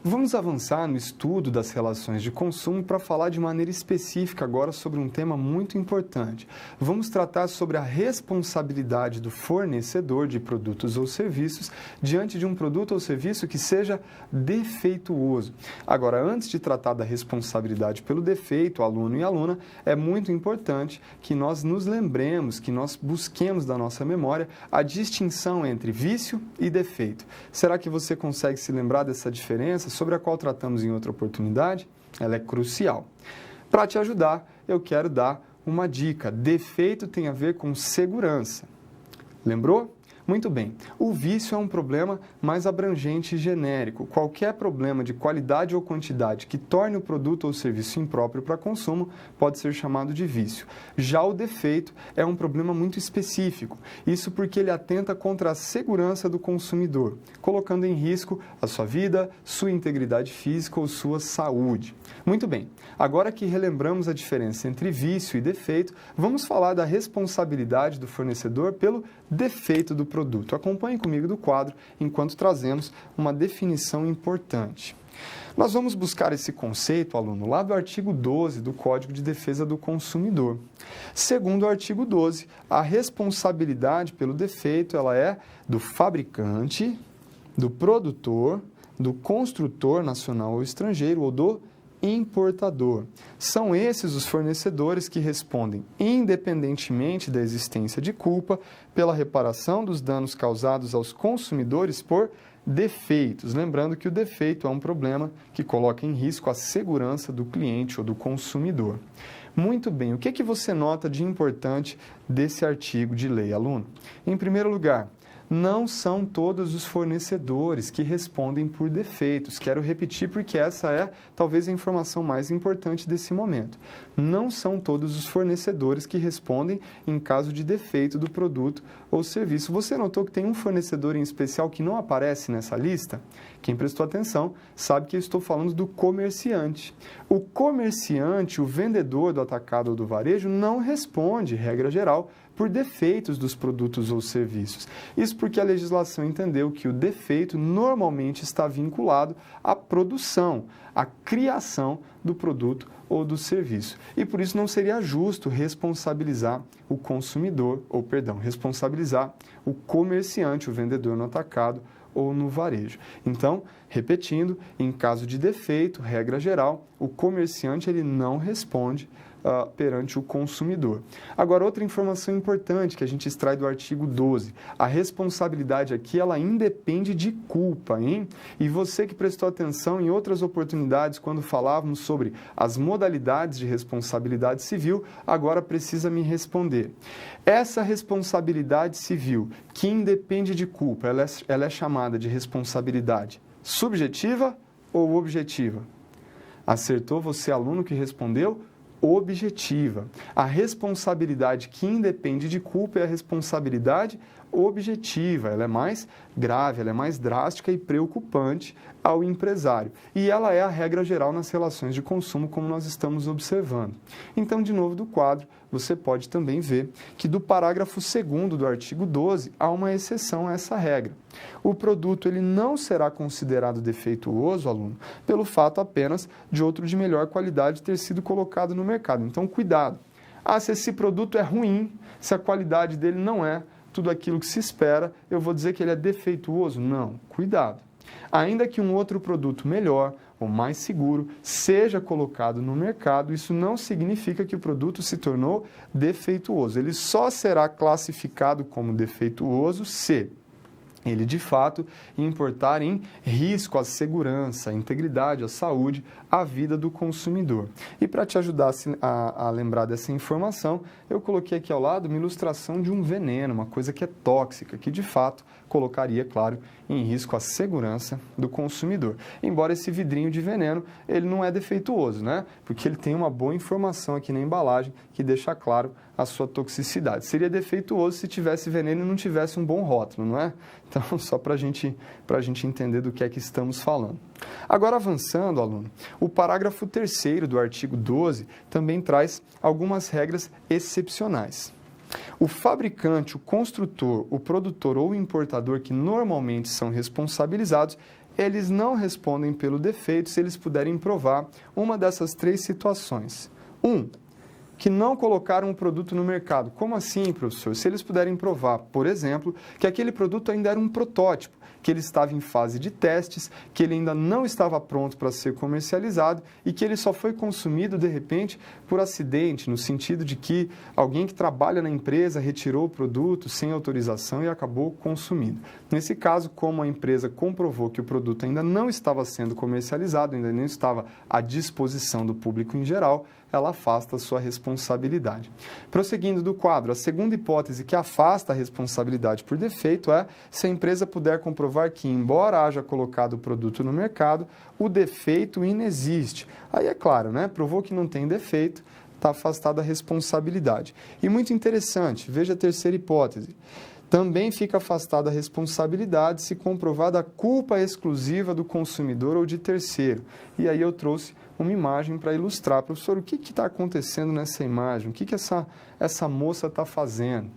Vamos avançar no estudo das relações de consumo para falar de maneira específica agora sobre um tema muito importante. Vamos tratar sobre a responsabilidade do fornecedor de produtos ou serviços diante de um produto ou serviço que seja defeituoso. Agora, antes de tratar da responsabilidade pelo defeito, aluno e aluna, é muito importante que nós nos lembremos, que nós busquemos da nossa memória a distinção entre vício e defeito. Será que você consegue se lembrar dessa diferença, sobre a qual tratamos em outra oportunidade? Ela é crucial. Para te ajudar, eu quero dar uma dica. Defeito tem a ver com segurança. Lembrou? Muito bem, o vício é um problema mais abrangente e genérico. Qualquer problema de qualidade ou quantidade que torne o produto ou serviço impróprio para consumo pode ser chamado de vício. Já o defeito é um problema muito específico, isso porque ele atenta contra a segurança do consumidor, colocando em risco a sua vida, sua integridade física ou sua saúde. Muito bem, agora que relembramos a diferença entre vício e defeito, vamos falar da responsabilidade do fornecedor pelo defeito do produto. Acompanhe comigo do quadro enquanto trazemos uma definição importante. Nós vamos buscar esse conceito, aluno, lá do artigo 12 do Código de Defesa do Consumidor. Segundo o artigo 12, a responsabilidade pelo defeito ela é do fabricante, do produtor, do construtor nacional ou estrangeiro ou do importador. São esses os fornecedores que respondem, independentemente da existência de culpa, pela reparação dos danos causados aos consumidores por defeitos. Lembrando que o defeito é um problema que coloca em risco a segurança do cliente ou do consumidor. Muito bem, o que você nota de importante desse artigo de lei, aluno? Em primeiro lugar, não são todos os fornecedores que respondem por defeitos. Quero repetir porque essa é talvez a informação mais importante desse momento. Não são todos os fornecedores que respondem em caso de defeito do produto ou serviço. Você notou que tem um fornecedor em especial que não aparece nessa lista? Quem prestou atenção sabe que eu estou falando do comerciante. O comerciante, o vendedor do atacado ou do varejo, não responde, regra geral, por defeitos dos produtos ou serviços. Isso porque a legislação entendeu que o defeito normalmente está vinculado à produção, à criação do produto ou do serviço. E por isso não seria justo responsabilizar o consumidor, responsabilizar o comerciante, o vendedor no atacado ou no varejo. Então, repetindo, em caso de defeito, regra geral, o comerciante ele não responde perante o consumidor. Agora, outra informação importante que a gente extrai do artigo 12. A responsabilidade aqui, ela independe de culpa, hein? E você que prestou atenção em outras oportunidades, quando falávamos sobre as modalidades de responsabilidade civil, agora precisa me responder. Essa responsabilidade civil, que independe de culpa, ela é chamada de responsabilidade subjetiva ou objetiva? Acertou você, aluno, que respondeu objetiva. A responsabilidade que independe de culpa é a responsabilidade objetiva, ela é mais grave, ela é mais drástica e preocupante ao empresário. E ela é a regra geral nas relações de consumo, como nós estamos observando. Então, de novo, do quadro, você pode também ver que do parágrafo 2º do artigo 12 há uma exceção a essa regra. O produto ele não será considerado defeituoso, aluno, pelo fato apenas de outro de melhor qualidade ter sido colocado no mercado. Então, cuidado. Se esse produto é ruim, se a qualidade dele não é tudo aquilo que se espera, eu vou dizer que ele é defeituoso? Não, cuidado. Ainda que um outro produto melhor ou mais seguro seja colocado no mercado, isso não significa que o produto se tornou defeituoso. Ele só será classificado como defeituoso se ele, de fato, importar em risco à segurança, à integridade, à saúde, à vida do consumidor. E para te ajudar a lembrar dessa informação, eu coloquei aqui ao lado uma ilustração de um veneno, uma coisa que é tóxica, que, de fato, colocaria, claro, em risco a segurança do consumidor. Embora esse vidrinho de veneno, ele não é defeituoso, né? Porque ele tem uma boa informação aqui na embalagem que deixa claro a sua toxicidade. Seria defeituoso se tivesse veneno e não tivesse um bom rótulo, não é? Então, só para a gente entender do que é que estamos falando. Agora, avançando, aluno, o parágrafo 3º do artigo 12 também traz algumas regras excepcionais. O fabricante, o construtor, o produtor ou o importador, que normalmente são responsabilizados, eles não respondem pelo defeito se eles puderem provar uma dessas 3 situações. 1. Que não colocaram o produto no mercado. Como assim, professor? Se eles puderem provar, por exemplo, que aquele produto ainda era um protótipo, que ele estava em fase de testes, que ele ainda não estava pronto para ser comercializado e que ele só foi consumido, de repente, por acidente, no sentido de que alguém que trabalha na empresa retirou o produto sem autorização e acabou consumindo. Nesse caso, como a empresa comprovou que o produto ainda não estava sendo comercializado, ainda não estava à disposição do público em geral, ela afasta a sua responsabilidade. Prosseguindo do quadro, a segunda hipótese que afasta a responsabilidade por defeito é se a empresa puder comprovar que, embora haja colocado o produto no mercado, o defeito inexiste. Aí é claro, né? Provou que não tem defeito, está afastada a responsabilidade. E muito interessante, veja a terceira hipótese. Também fica afastada a responsabilidade se comprovada a culpa exclusiva do consumidor ou de terceiro. E aí eu trouxe uma imagem para ilustrar. Professor, o que está acontecendo nessa imagem? O que essa moça está fazendo?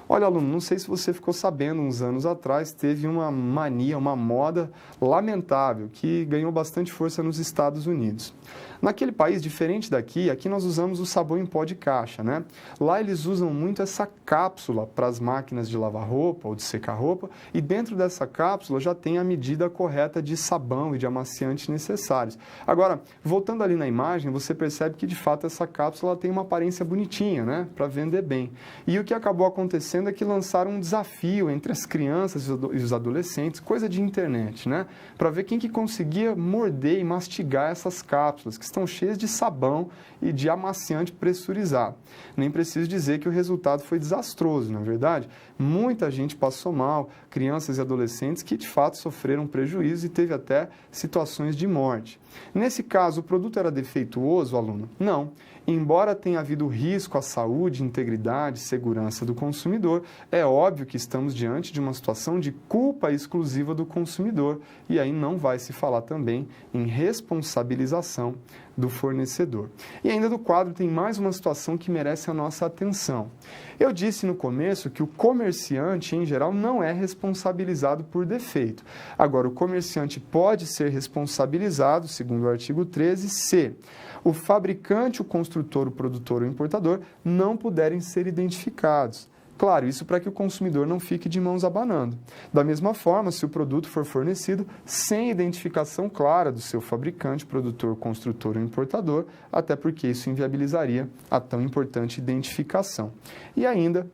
Olha, aluno, não sei se você ficou sabendo, uns anos atrás teve uma mania, uma moda lamentável que ganhou bastante força nos Estados Unidos. Naquele país, diferente daqui, aqui nós usamos o sabão em pó de caixa, né? Lá eles usam muito essa cápsula para as máquinas de lavar roupa ou de secar roupa e dentro dessa cápsula já tem a medida correta de sabão e de amaciante necessários. Agora, voltando ali na imagem, você percebe que de fato essa cápsula tem uma aparência bonitinha, né? Para vender bem. E o que acabou acontecendo é que lançaram um desafio entre as crianças e os adolescentes, coisa de internet, né? Para ver quem que conseguia morder e mastigar essas cápsulas, que estão cheias de sabão e de amaciante pressurizado. Nem preciso dizer que o resultado foi desastroso, não é verdade? Muita gente passou mal, crianças e adolescentes que de fato sofreram prejuízo e teve até situações de morte. Nesse caso, o produto era defeituoso, aluno? Não. Embora tenha havido risco à saúde, integridade e segurança do consumidor, é óbvio que estamos diante de uma situação de culpa exclusiva do consumidor e aí não vai se falar também em responsabilização do fornecedor. E ainda do quadro tem mais uma situação que merece a nossa atenção. Eu disse no começo que o comerciante, em geral, não é responsabilizado por defeito. Agora, o comerciante pode ser responsabilizado, segundo o artigo 13, se o fabricante, o construtor, o produtor ou o importador não puderem ser identificados. Claro, isso para que o consumidor não fique de mãos abanando. Da mesma forma, se o produto for fornecido sem identificação clara do seu fabricante, produtor, construtor ou importador, até porque isso inviabilizaria a tão importante identificação. E ainda,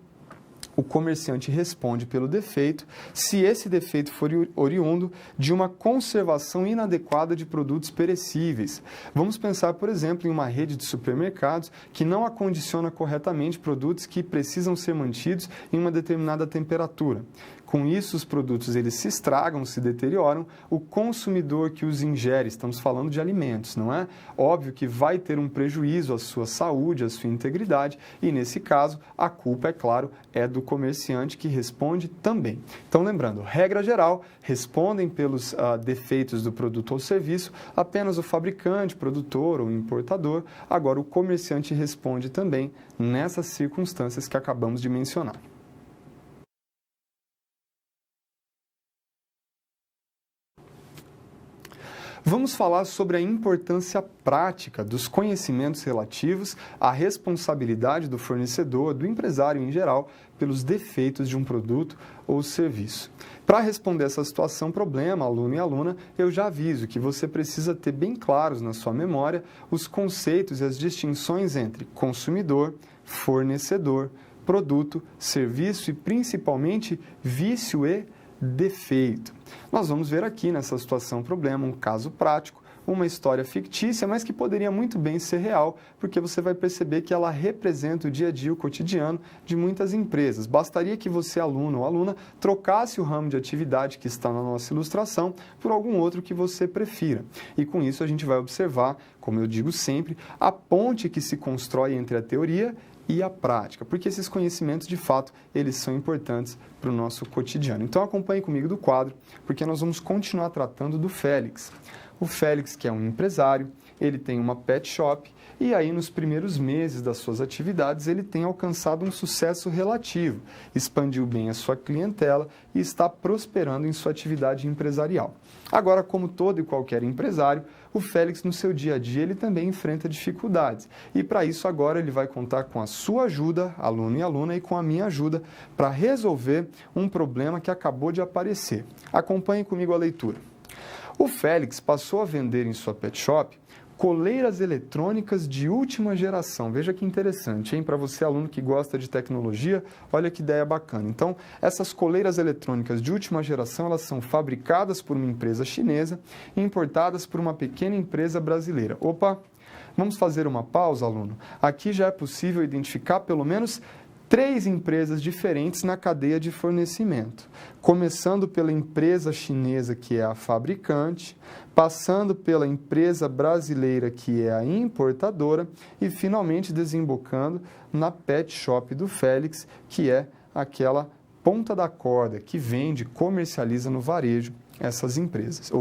o comerciante responde pelo defeito se esse defeito for oriundo de uma conservação inadequada de produtos perecíveis. Vamos pensar, por exemplo, em uma rede de supermercados que não acondiciona corretamente produtos que precisam ser mantidos em uma determinada temperatura. Com isso, os produtos eles se estragam, se deterioram, o consumidor que os ingere, estamos falando de alimentos, não é? Óbvio que vai ter um prejuízo à sua saúde, à sua integridade, e nesse caso, a culpa, é claro, é do comerciante que responde também. Então, lembrando, regra geral, respondem pelos defeitos do produto ou serviço apenas o fabricante, produtor ou importador. Agora, o comerciante responde também nessas circunstâncias que acabamos de mencionar. Vamos falar sobre a importância prática dos conhecimentos relativos à responsabilidade do fornecedor, do empresário em geral, pelos defeitos de um produto ou serviço. Para responder essa situação, problema, aluno e aluna, eu já aviso que você precisa ter bem claros na sua memória os conceitos e as distinções entre consumidor, fornecedor, produto, serviço e, principalmente, vício e defeito. Nós vamos ver aqui nessa situação problema um caso prático, uma história fictícia, mas que poderia muito bem ser real, porque você vai perceber que ela representa o dia a dia, o cotidiano de muitas empresas. Bastaria que você, aluno ou aluna, trocasse o ramo de atividade que está na nossa ilustração por algum outro que você prefira. E com isso a gente vai observar, como eu digo sempre, a ponte que se constrói entre a teoria e a prática, porque esses conhecimentos, de fato, eles são importantes para o nosso cotidiano. Então, acompanhe comigo do quadro, porque nós vamos continuar tratando do Félix. O Félix, que é um empresário, ele tem uma pet shop e aí, nos primeiros meses das suas atividades, ele tem alcançado um sucesso relativo, expandiu bem a sua clientela e está prosperando em sua atividade empresarial. Agora, como todo e qualquer empresário, o Félix, no seu dia a dia, ele também enfrenta dificuldades. E para isso, agora, ele vai contar com a sua ajuda, aluno e aluna, e com a minha ajuda, para resolver um problema que acabou de aparecer. Acompanhe comigo a leitura. O Félix passou a vender em sua pet shop coleiras eletrônicas de última geração. Veja que interessante, hein? Para você, aluno que gosta de tecnologia, olha que ideia bacana. Então, essas coleiras eletrônicas de última geração, elas são fabricadas por uma empresa chinesa e importadas por uma pequena empresa brasileira. Opa! Vamos fazer uma pausa, aluno? Aqui já é possível identificar pelo menos 3 empresas diferentes na cadeia de fornecimento, começando pela empresa chinesa, que é a fabricante, passando pela empresa brasileira, que é a importadora, e finalmente desembocando na pet shop do Félix, que é aquela ponta da corda que vende, comercializa no varejo essas empresas,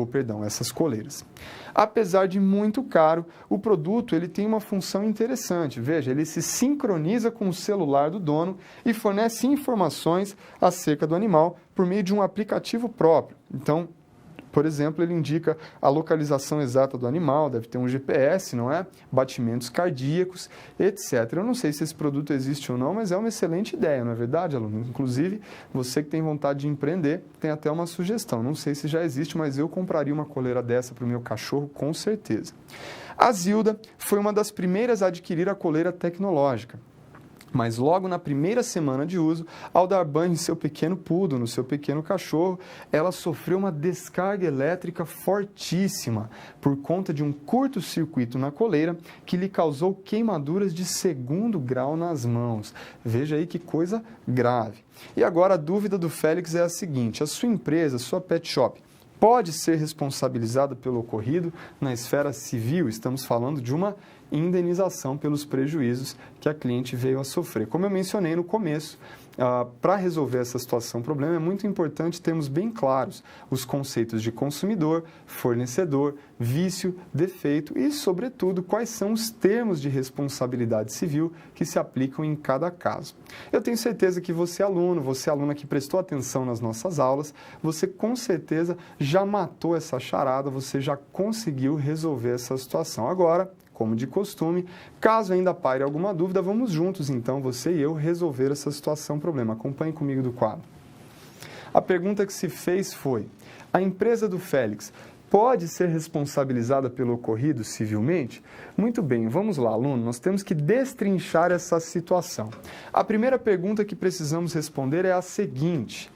essas coleiras. Apesar de muito caro, o produto ele tem uma função interessante. Veja, ele se sincroniza com o celular do dono e fornece informações acerca do animal por meio de um aplicativo próprio. Então, por exemplo, ele indica a localização exata do animal, deve ter um GPS, não é? Batimentos cardíacos, etc. Eu não sei se esse produto existe ou não, mas é uma excelente ideia, não é verdade, aluno? Inclusive, você que tem vontade de empreender, tem até uma sugestão. Não sei se já existe, mas eu compraria uma coleira dessa para o meu cachorro, com certeza. A Zilda foi uma das primeiras a adquirir a coleira tecnológica. Mas logo na primeira semana de uso, ao dar banho em seu pequeno poodle, no seu pequeno cachorro, ela sofreu uma descarga elétrica fortíssima por conta de um curto-circuito na coleira que lhe causou queimaduras de 2º grau nas mãos. Veja aí que coisa grave. E agora a dúvida do Félix é a seguinte: a sua empresa, sua pet shop, pode ser responsabilizada pelo ocorrido na esfera civil? Estamos falando de uma indenização pelos prejuízos que a cliente veio a sofrer. Como eu mencionei no começo, para resolver essa situação, problema, é muito importante termos bem claros os conceitos de consumidor, fornecedor, vício, defeito e, sobretudo, quais são os termos de responsabilidade civil que se aplicam em cada caso. Eu tenho certeza que você, aluno, você, aluna que prestou atenção nas nossas aulas, você com certeza já matou essa charada, você já conseguiu resolver essa situação. Agora, como de costume, caso ainda paire alguma dúvida, vamos juntos, então, você e eu, resolver essa situação, problema. Acompanhe comigo do quadro. A pergunta que se fez foi: a empresa do Félix pode ser responsabilizada pelo ocorrido civilmente? Muito bem, vamos lá, aluno, nós temos que destrinchar essa situação. A primeira pergunta que precisamos responder é a seguinte: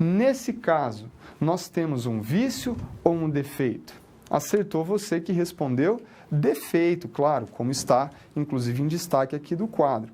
nesse caso, nós temos um vício ou um defeito? Acertou você que respondeu defeito, claro, como está, inclusive, em destaque aqui do quadro.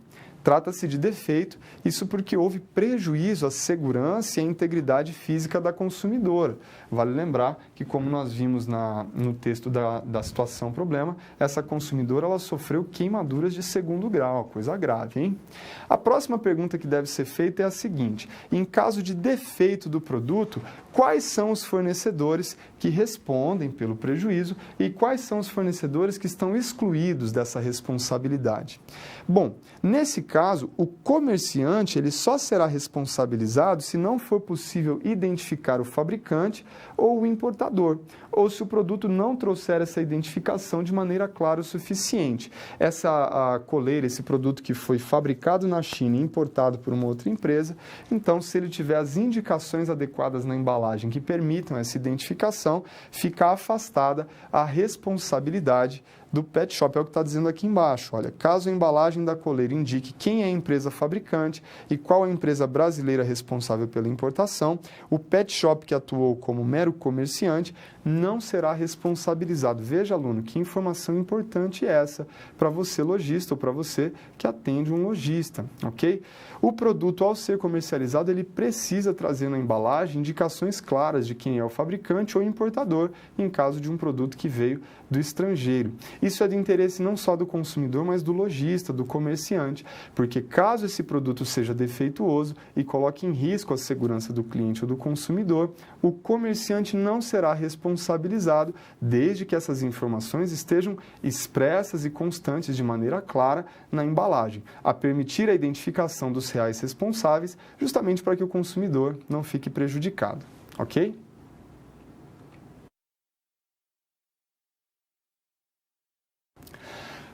Trata-se de defeito, isso porque houve prejuízo à segurança e à integridade física da consumidora. Vale lembrar que, como nós vimos no texto da situação problema, essa consumidora ela sofreu queimaduras de segundo grau, coisa grave, hein? A próxima pergunta que deve ser feita é a seguinte: em caso de defeito do produto, quais são os fornecedores que respondem pelo prejuízo e quais são os fornecedores que estão excluídos dessa responsabilidade? Bom, nesse caso, o comerciante ele só será responsabilizado se não for possível identificar o fabricante ou o importador, ou se o produto não trouxer essa identificação de maneira clara o suficiente. Essa coleira, esse produto que foi fabricado na China e importado por uma outra empresa, então, se ele tiver as indicações adequadas na embalagem que permitam essa identificação, fica afastada a responsabilidade do pet shop. É o que está dizendo aqui embaixo. Olha, caso a embalagem da coleira indique quem é a empresa fabricante e qual a empresa brasileira responsável pela importação, o pet shop que atuou como mero comerciante não será responsabilizado. Veja, aluno, que informação importante é essa para você, lojista, ou para você que atende um lojista, ok? O produto, ao ser comercializado, ele precisa trazer na embalagem indicações claras de quem é o fabricante ou importador, em caso de um produto que veio do estrangeiro. Isso é de interesse não só do consumidor, mas do lojista, do comerciante, porque caso esse produto seja defeituoso e coloque em risco a segurança do cliente ou do consumidor, o comerciante não será responsabilizado, desde que essas informações estejam expressas e constantes de maneira clara na embalagem, a permitir a identificação dos reais responsáveis, justamente para que o consumidor não fique prejudicado, ok?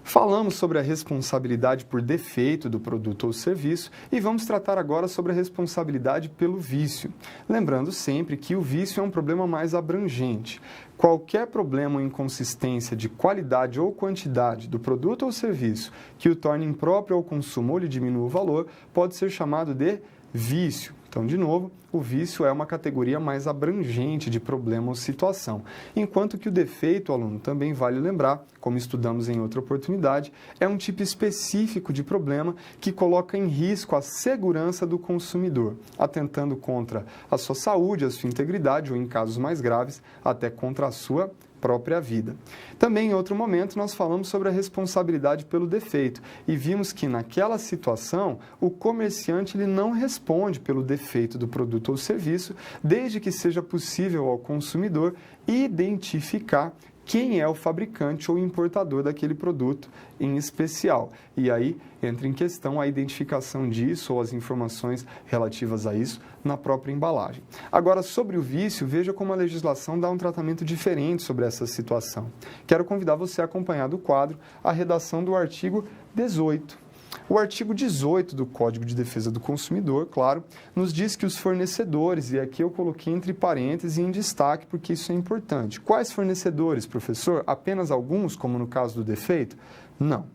Falamos sobre a responsabilidade por defeito do produto ou serviço e vamos tratar agora sobre a responsabilidade pelo vício. Lembrando sempre que o vício é um problema mais abrangente. Qualquer problema ou inconsistência de qualidade ou quantidade do produto ou serviço que o torne impróprio ao consumo ou lhe diminua o valor pode ser chamado de vício. Então, de novo, o vício é uma categoria mais abrangente de problema ou situação, enquanto que o defeito, aluno, também vale lembrar, como estudamos em outra oportunidade, é um tipo específico de problema que coloca em risco a segurança do consumidor, atentando contra a sua saúde, a sua integridade ou, em casos mais graves, até contra a sua própria vida. Também, em outro momento, nós falamos sobre a responsabilidade pelo defeito e vimos que, naquela situação, o comerciante ele não responde pelo defeito do produto ou serviço, desde que seja possível ao consumidor identificar quem é o fabricante ou importador daquele produto em especial. E aí entra em questão a identificação disso ou as informações relativas a isso na própria embalagem. Agora, sobre o vício, veja como a legislação dá um tratamento diferente sobre essa situação. Quero convidar você a acompanhar do quadro a redação do artigo 18. O artigo 18 do Código de Defesa do Consumidor, claro, nos diz que os fornecedores, e aqui eu coloquei entre parênteses e em destaque porque isso é importante. Quais fornecedores, professor? Apenas alguns, como no caso do defeito? Não.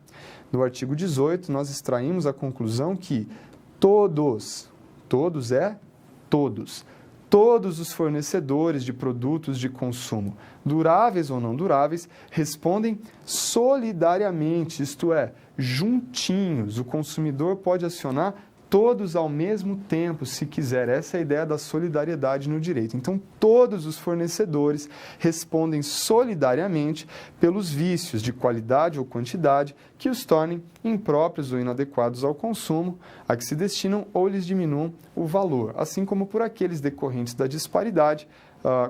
No artigo 18, nós extraímos a conclusão que todos os fornecedores de produtos de consumo, duráveis ou não duráveis, respondem solidariamente, isto é, juntinhos. O consumidor pode acionar todos ao mesmo tempo, se quiser. Essa é a ideia da solidariedade no direito. Então, todos os fornecedores respondem solidariamente pelos vícios de qualidade ou quantidade que os tornem impróprios ou inadequados ao consumo, a que se destinam ou lhes diminuam o valor, assim como por aqueles decorrentes da disparidade,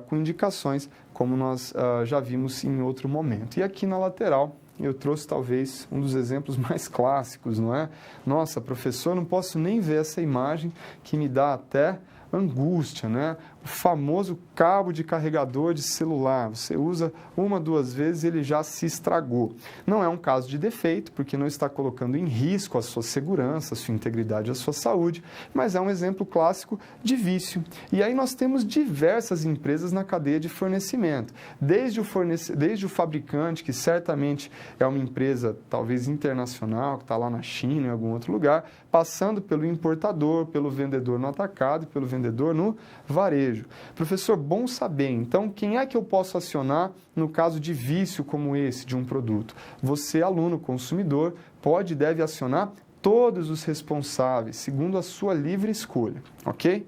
com indicações, como nós já vimos em outro momento. E aqui na lateral, eu trouxe talvez um dos exemplos mais clássicos, não é? Nossa, professor, não posso nem ver essa imagem que me dá até angústia, né? O famoso cabo de carregador de celular. Você usa uma, duas vezes e ele já se estragou. Não é um caso de defeito, porque não está colocando em risco a sua segurança, a sua integridade, a sua saúde, mas é um exemplo clássico de vício. E aí nós temos diversas empresas na cadeia de fornecimento. Desde o fabricante, que certamente é uma empresa talvez internacional, que está lá na China, em algum outro lugar, passando pelo importador, pelo vendedor no atacado e pelo vendedor no varejo. Professor, bom saber, então, quem é que eu posso acionar no caso de vício como esse de um produto? Você, aluno, consumidor, pode e deve acionar todos os responsáveis, segundo a sua livre escolha, ok?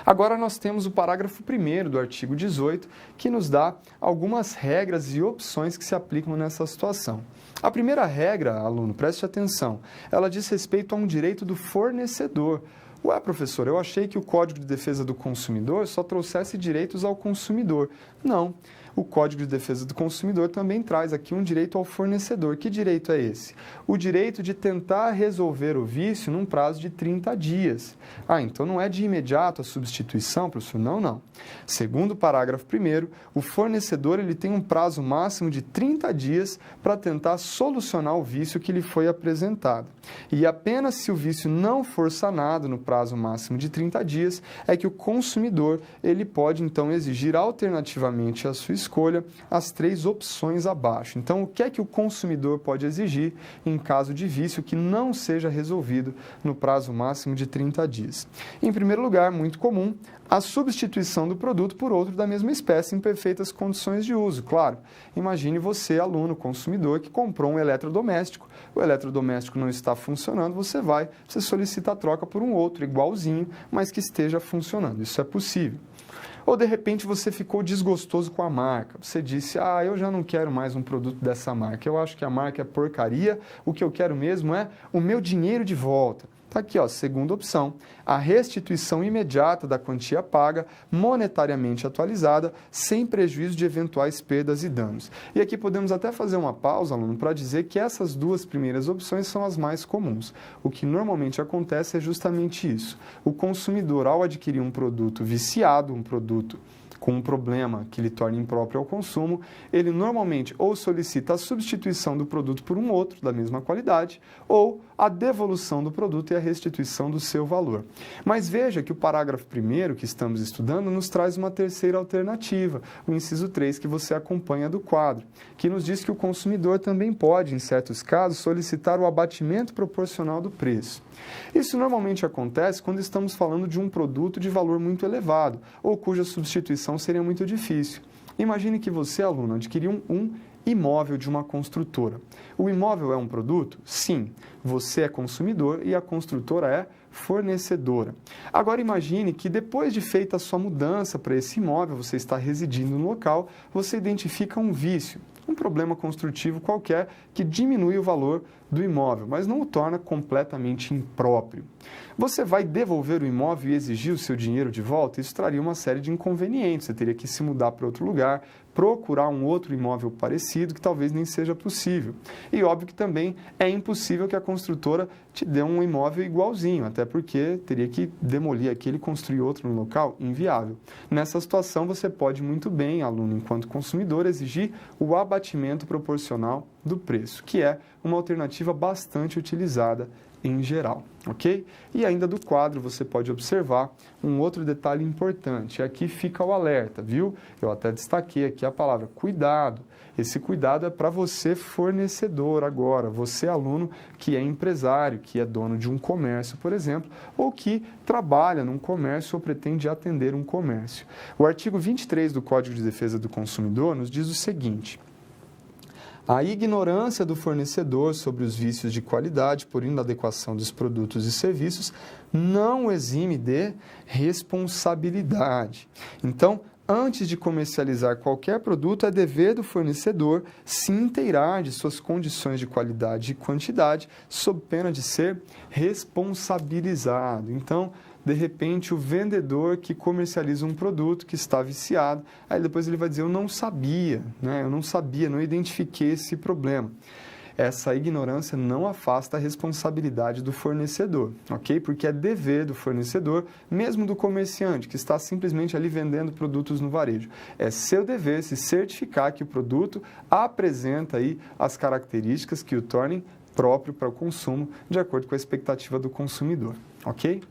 Agora nós temos o parágrafo 1º do artigo 18, que nos dá algumas regras e opções que se aplicam nessa situação. A primeira regra, aluno, preste atenção, ela diz respeito a um direito do fornecedor. Ué, professor, eu achei que o Código de Defesa do Consumidor só trouxesse direitos ao consumidor. Não. O Código de Defesa do Consumidor também traz aqui um direito ao fornecedor. Que direito é esse? O direito de tentar resolver o vício num prazo de 30 dias. Ah, então não é de imediato a substituição, professor? Não, não. Segundo o parágrafo 1º, o fornecedor ele tem um prazo máximo de 30 dias para tentar solucionar o vício que lhe foi apresentado. E apenas se o vício não for sanado no prazo máximo de 30 dias, é que o consumidor ele pode então exigir alternativamente a sua escolha as 3 opções abaixo. Então, o que é que o consumidor pode exigir em caso de vício que não seja resolvido no prazo máximo de 30 dias? Em primeiro lugar, muito comum, a substituição do produto por outro da mesma espécie em perfeitas condições de uso. Claro, imagine você, aluno, consumidor, que comprou um eletrodoméstico, o eletrodoméstico não está funcionando, você solicita a troca por um outro igualzinho, mas que esteja funcionando. Isso é possível. Ou, de repente, você ficou desgostoso com a marca. Você disse, eu já não quero mais um produto dessa marca. Eu acho que a marca é porcaria. O que eu quero mesmo é o meu dinheiro de volta. Está aqui, segunda opção, a restituição imediata da quantia paga, monetariamente atualizada, sem prejuízo de eventuais perdas e danos. E aqui podemos até fazer uma pausa, aluno, para dizer que essas 2 primeiras opções são as mais comuns. O que normalmente acontece é justamente isso. O consumidor, ao adquirir um produto viciado, um produto com um problema que lhe torne impróprio ao consumo, ele normalmente ou solicita a substituição do produto por um outro da mesma qualidade, ou a devolução do produto e a restituição do seu valor. Mas veja que o parágrafo 1º que estamos estudando nos traz uma terceira alternativa, o inciso 3 que você acompanha do quadro, que nos diz que o consumidor também pode, em certos casos, solicitar o abatimento proporcional do preço. Isso normalmente acontece quando estamos falando de um produto de valor muito elevado, ou cuja substituição seria muito difícil. Imagine que você, aluno, adquiriu um imóvel de uma construtora. O imóvel é um produto? Sim. Você é consumidor e a construtora é fornecedora. Agora imagine que depois de feita a sua mudança para esse imóvel, você está residindo no local, você identifica um vício, um problema construtivo qualquer que diminui o valor do imóvel, mas não o torna completamente impróprio. Você vai devolver o imóvel e exigir o seu dinheiro de volta? Isso traria uma série de inconvenientes. Você teria que se mudar para outro lugar, procurar um outro imóvel parecido, que talvez nem seja possível. E óbvio que também é impossível que a construtora te dê um imóvel igualzinho, até porque teria que demolir aquele e construir outro no local, inviável. Nessa situação, você pode muito bem, aluno, enquanto consumidor, exigir o abatimento proporcional do preço, que é uma alternativa bastante utilizada em geral, ok? E ainda do quadro você pode observar um outro detalhe importante. Aqui fica o alerta, viu? Eu até destaquei aqui a palavra cuidado. Esse cuidado é para você fornecedor agora, você aluno que é empresário, que é dono de um comércio, por exemplo, ou que trabalha num comércio ou pretende atender um comércio. O artigo 23 do Código de Defesa do Consumidor nos diz o seguinte: a ignorância do fornecedor sobre os vícios de qualidade por inadequação dos produtos e serviços não o exime de responsabilidade. Então, antes de comercializar qualquer produto, é dever do fornecedor se inteirar de suas condições de qualidade e quantidade, sob pena de ser responsabilizado. Então, de repente, o vendedor que comercializa um produto que está viciado, aí depois ele vai dizer, eu não sabia, não identifiquei esse problema. Essa ignorância não afasta a responsabilidade do fornecedor, ok? Porque é dever do fornecedor, mesmo do comerciante, que está simplesmente ali vendendo produtos no varejo. É seu dever se certificar que o produto apresenta aí as características que o tornem próprio para o consumo, de acordo com a expectativa do consumidor, ok?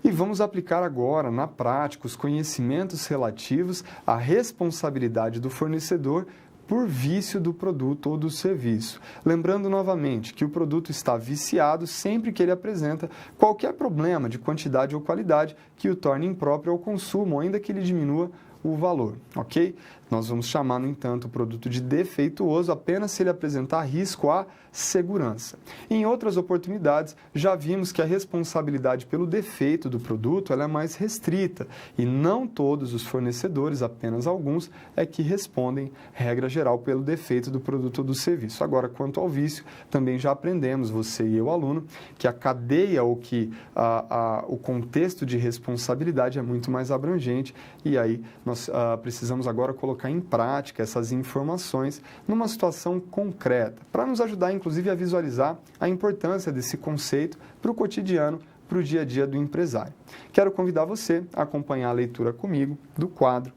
E vamos aplicar agora, na prática, os conhecimentos relativos à responsabilidade do fornecedor por vício do produto ou do serviço. Lembrando novamente que o produto está viciado sempre que ele apresenta qualquer problema de quantidade ou qualidade que o torne impróprio ao consumo, ou ainda que ele diminua o valor, ok? Nós vamos chamar, no entanto, o produto de defeituoso apenas se ele apresentar risco à segurança. Em outras oportunidades, já vimos que a responsabilidade pelo defeito do produto ela é mais restrita e não todos os fornecedores, apenas alguns, é que respondem, regra geral, pelo defeito do produto ou do serviço. Agora, quanto ao vício, também já aprendemos, você e eu, aluno, que a cadeia ou que o contexto de responsabilidade é muito mais abrangente e aí nós precisamos agora colocar em prática essas informações numa situação concreta, para nos ajudar, inclusive, a visualizar a importância desse conceito para o cotidiano, para o dia a dia do empresário. Quero convidar você a acompanhar a leitura comigo do quadro.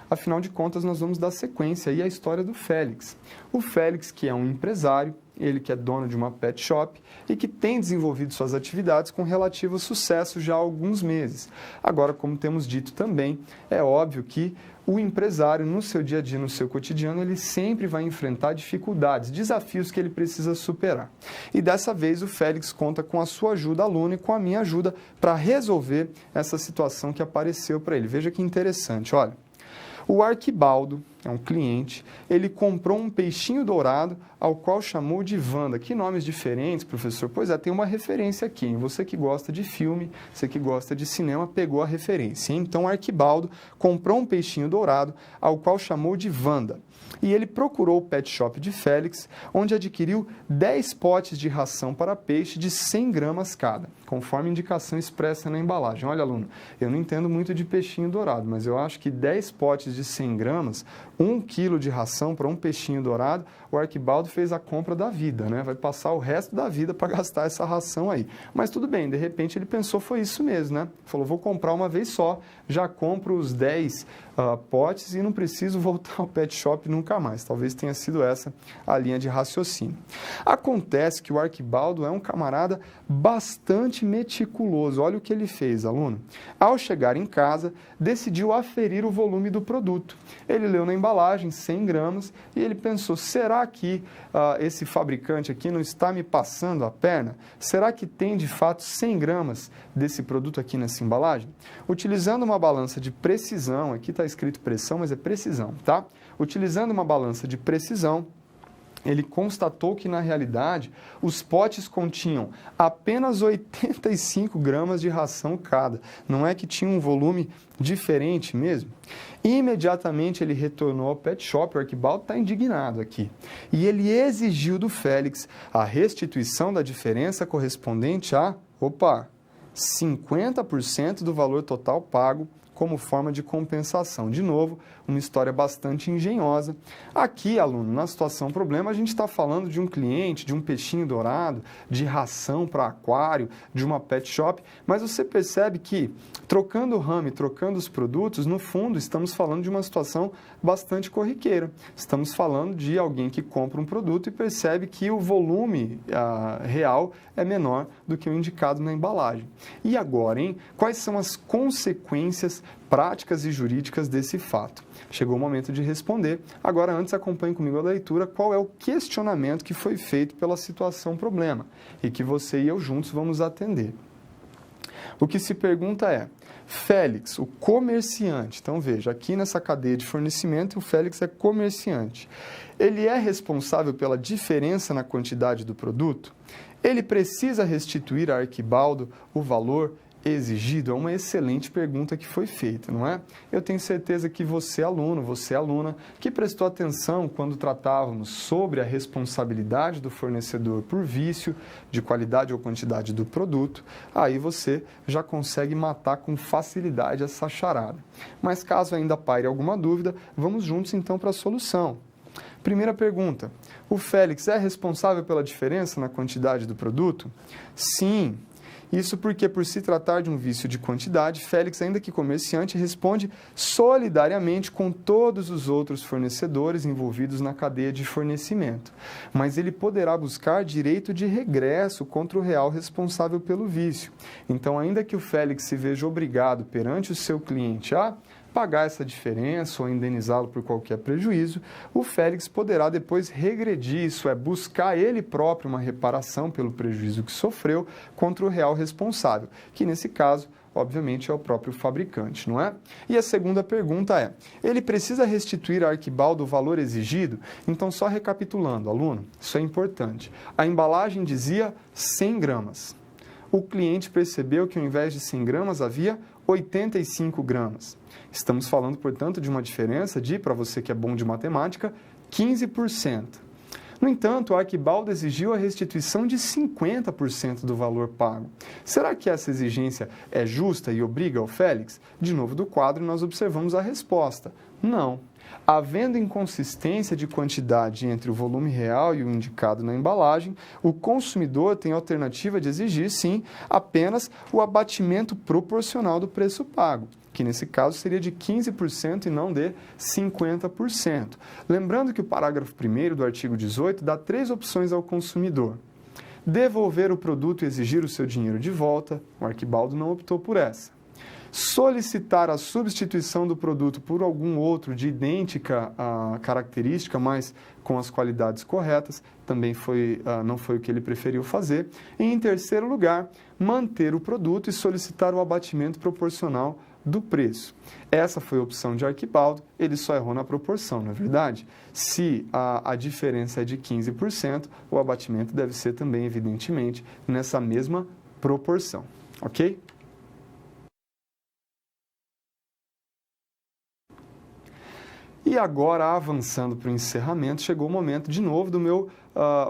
Afinal de contas, nós vamos dar sequência aí à história do Félix. O Félix, que é um empresário, ele que é dono de uma pet shop e que tem desenvolvido suas atividades com relativo sucesso já há alguns meses. Agora, como temos dito também, é óbvio que o empresário, no seu dia a dia, no seu cotidiano, ele sempre vai enfrentar dificuldades, desafios que ele precisa superar. E dessa vez o Félix conta com a sua ajuda, aluno, e com a minha ajuda para resolver essa situação que apareceu para ele. Veja que interessante, olha. O Arquibaldo, é um cliente, ele comprou um peixinho dourado, ao qual chamou de Wanda. Que nomes diferentes, professor? Pois é, tem uma referência aqui, hein? Você que gosta de filme, você que gosta de cinema, pegou a referência, hein? Então, o Arquibaldo comprou um peixinho dourado, ao qual chamou de Wanda. E ele procurou o pet shop de Félix, onde adquiriu 10 potes de ração para peixe de 100 gramas cada, conforme indicação expressa na embalagem. Olha, aluno, eu não entendo muito de peixinho dourado, mas eu acho que 10 potes de 100 gramas, 1 quilo de ração para um peixinho dourado, o Arquibaldo fez a compra da vida, né? Vai passar o resto da vida para gastar essa ração aí. Mas tudo bem, de repente ele pensou, foi isso mesmo, né? Falou, vou comprar uma vez só, já compro os 10 potes e não preciso voltar ao pet shop nunca mais. Talvez tenha sido essa a linha de raciocínio. Acontece que o Arquibaldo é um camarada bastante meticuloso. Olha o que ele fez, aluno. Ao chegar em casa, decidiu aferir o volume do produto. Ele leu na embalagem 100 gramas e ele pensou, será que esse fabricante aqui não está me passando a perna? Será que tem de fato 100 gramas desse produto aqui nessa embalagem? Utilizando uma balança de precisão, aqui está escrito pressão, mas é precisão, tá? Utilizando uma balança de precisão, ele constatou que, na realidade, os potes continham apenas 85 gramas de ração cada. Não é que tinha um volume diferente mesmo? Imediatamente ele retornou ao pet shop, o Arquibaldo está indignado aqui. E ele exigiu do Félix a restituição da diferença correspondente a, 50% do valor total pago como forma de compensação. De novo, uma história bastante engenhosa. Aqui, aluno, na situação problema, a gente está falando de um cliente, de um peixinho dourado, de ração para aquário, de uma pet shop, mas você percebe que, trocando o ramo e trocando os produtos, no fundo, estamos falando de uma situação bastante corriqueira. Estamos falando de alguém que compra um produto e percebe que o volume real é menor do que o indicado na embalagem. E agora, hein? Quais são as consequências práticas e jurídicas desse fato? Chegou o momento de responder. Agora, antes, acompanhe comigo a leitura, qual é o questionamento que foi feito pela situação problema e que você e eu juntos vamos atender. O que se pergunta é, Félix, o comerciante, então veja, aqui nessa cadeia de fornecimento, o Félix é comerciante. Ele é responsável pela diferença na quantidade do produto? Ele precisa restituir a Arquibaldo o valor exigido? É uma excelente pergunta que foi feita, não é? Eu tenho certeza que você, aluno, você, aluna, que prestou atenção quando tratávamos sobre a responsabilidade do fornecedor por vício de qualidade ou quantidade do produto, aí você já consegue matar com facilidade essa charada. Mas caso ainda paire alguma dúvida, vamos juntos então para a solução. Primeira pergunta, o Félix é responsável pela diferença na quantidade do produto? Sim. Isso porque, por se tratar de um vício de quantidade, Félix, ainda que comerciante, responde solidariamente com todos os outros fornecedores envolvidos na cadeia de fornecimento. Mas ele poderá buscar direito de regresso contra o real responsável pelo vício. Então, ainda que o Félix se veja obrigado perante o seu cliente a pagar essa diferença ou indenizá-lo por qualquer prejuízo, o Félix poderá depois regredir, isso é, buscar ele próprio uma reparação pelo prejuízo que sofreu contra o real responsável, que nesse caso obviamente, é o próprio fabricante, não é? E a segunda pergunta é, ele precisa restituir a Arquibaldo o valor exigido? Então, só recapitulando, aluno, isso é importante. A embalagem dizia 100 gramas. O cliente percebeu que ao invés de 100 gramas havia 85 gramas. Estamos falando, portanto, de uma diferença de, para você que é bom de matemática, 15%. No entanto, a Arquibaldo exigiu a restituição de 50% do valor pago. Será que essa exigência é justa e obriga o Félix? De novo do quadro, nós observamos a resposta. Não. Havendo inconsistência de quantidade entre o volume real e o indicado na embalagem, o consumidor tem a alternativa de exigir, sim, apenas o abatimento proporcional do preço pago, que nesse caso seria de 15% e não de 50%. Lembrando que o parágrafo 1º do artigo 18 dá 3 opções ao consumidor. Devolver o produto e exigir o seu dinheiro de volta, o Arquibaldo não optou por essa. Solicitar a substituição do produto por algum outro de idêntica característica, mas com as qualidades corretas, também não foi o que ele preferiu fazer. E, em terceiro lugar, manter o produto e solicitar o abatimento proporcional do preço. Essa foi a opção de Arquibaldo, ele só errou na proporção, não é verdade? Se a diferença é de 15%, o abatimento deve ser também, evidentemente, nessa mesma proporção, ok? E agora, avançando para o encerramento, chegou o momento, de novo,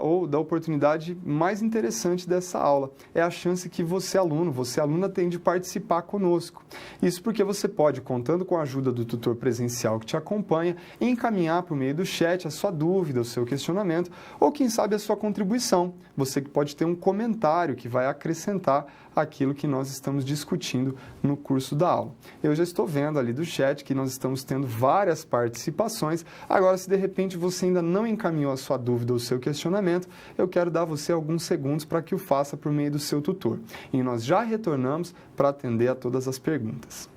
ou da oportunidade mais interessante dessa aula. É a chance que você, aluno, você, aluna, tem de participar conosco. Isso porque você pode, contando com a ajuda do tutor presencial que te acompanha, encaminhar por meio do chat a sua dúvida, o seu questionamento, ou quem sabe a sua contribuição. Você que pode ter um comentário que vai acrescentar aquilo que nós estamos discutindo no curso da aula. Eu já estou vendo ali do chat que nós estamos tendo várias participações. Agora, se de repente você ainda não encaminhou a sua dúvida ou o seu questionamento, eu quero dar a você alguns segundos para que o faça por meio do seu tutor. E nós já retornamos para atender a todas as perguntas.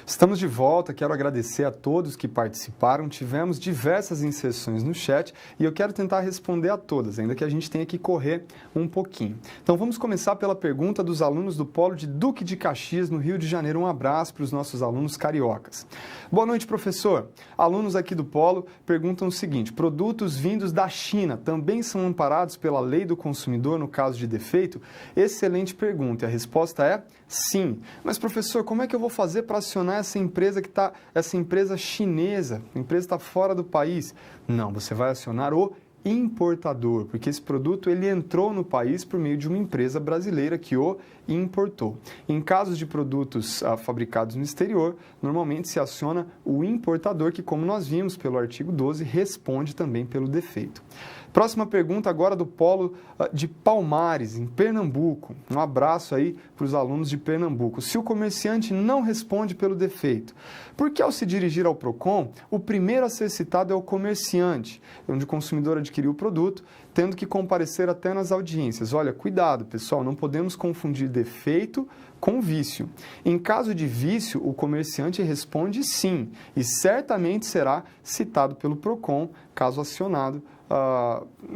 Estamos de volta, quero agradecer a todos que participaram, tivemos diversas inserções no chat e eu quero tentar responder a todas, ainda que a gente tenha que correr um pouquinho. Então vamos começar pela pergunta dos alunos do Polo de Duque de Caxias, no Rio de Janeiro. Um abraço para os nossos alunos cariocas. Boa noite, professor. Alunos aqui do Polo perguntam o seguinte: produtos vindos da China também são amparados pela lei do consumidor no caso de defeito? Excelente pergunta. E a resposta é sim. Mas, professor, como é que eu vou fazer para acionar essa empresa chinesa? A empresa está fora do país. Não, você vai acionar o importador, porque esse produto ele entrou no país por meio de uma empresa brasileira que o importou. Em casos de produtos fabricados no exterior, normalmente se aciona o importador, que, como nós vimos pelo artigo 12, responde também pelo defeito. Próxima pergunta agora do Polo de Palmares, em Pernambuco. Um abraço aí para os alunos de Pernambuco. Se o comerciante não responde pelo defeito, por que ao se dirigir ao PROCON, o primeiro a ser citado é o comerciante, onde o consumidor adquiriu o produto, tendo que comparecer até nas audiências? Olha, cuidado, pessoal, não podemos confundir defeito com vício. Em caso de vício, o comerciante responde sim e certamente será citado pelo PROCON, caso acionado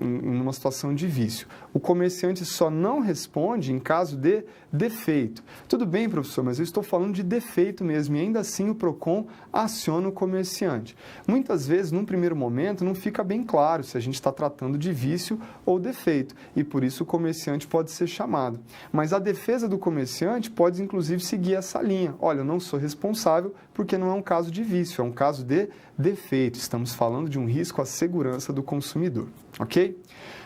em uma situação de vício. O comerciante só não responde em caso de defeito. Tudo bem, professor, mas eu estou falando de defeito mesmo e ainda assim o PROCON aciona o comerciante. Muitas vezes, num primeiro momento, não fica bem claro se a gente está tratando de vício ou defeito e por isso o comerciante pode ser chamado. Mas a defesa do comerciante pode inclusive seguir essa linha. Olha, eu não sou responsável porque não é um caso de vício, é um caso de defeito. Estamos falando de um risco à segurança do consumidor, ok?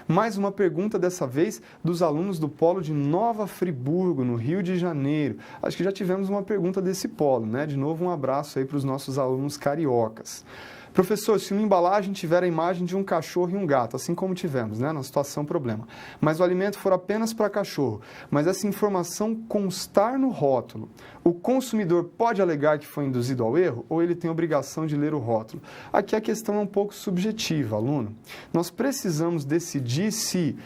Mais uma pergunta, dessa vez, dos alunos do Polo de Nova Friburgo, no Rio de Janeiro. Acho que já tivemos uma pergunta desse polo, né? De novo, um abraço aí para os nossos alunos cariocas. Professor, se uma embalagem tiver a imagem de um cachorro e um gato, assim como tivemos, né, na situação problema, mas o alimento for apenas para cachorro, mas essa informação constar no rótulo, o consumidor pode alegar que foi induzido ao erro ou ele tem obrigação de ler o rótulo? Aqui a questão é um pouco subjetiva, aluno. Nós precisamos decidir se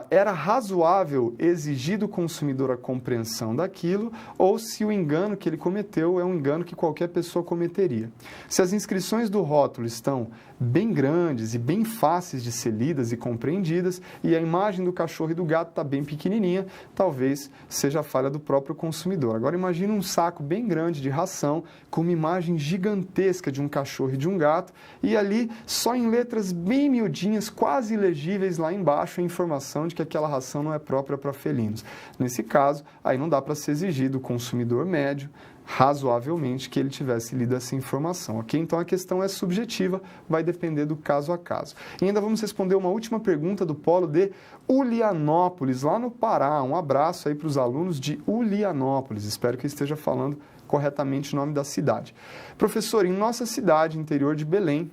era razoável exigir do consumidor a compreensão daquilo ou se o engano que ele cometeu é um engano que qualquer pessoa cometeria. Se as inscrições do rótulo estão bem grandes e bem fáceis de ser lidas e compreendidas e a imagem do cachorro e do gato está bem pequenininha, talvez seja a falha do próprio consumidor. Agora imagine um saco bem grande de ração com uma imagem gigantesca de um cachorro e de um gato e ali só em letras bem miudinhas, quase ilegíveis lá embaixo a informação de que aquela ração não é própria para felinos. Nesse caso, aí não dá para se exigir do consumidor médio, razoavelmente, que ele tivesse lido essa informação, ok? Então a questão é subjetiva, vai depender do caso a caso. E ainda vamos responder uma última pergunta do Polo de Ulianópolis, lá no Pará. Um abraço aí para os alunos de Ulianópolis, espero que eu esteja falando corretamente o nome da cidade. Professor, em nossa cidade, interior de Belém,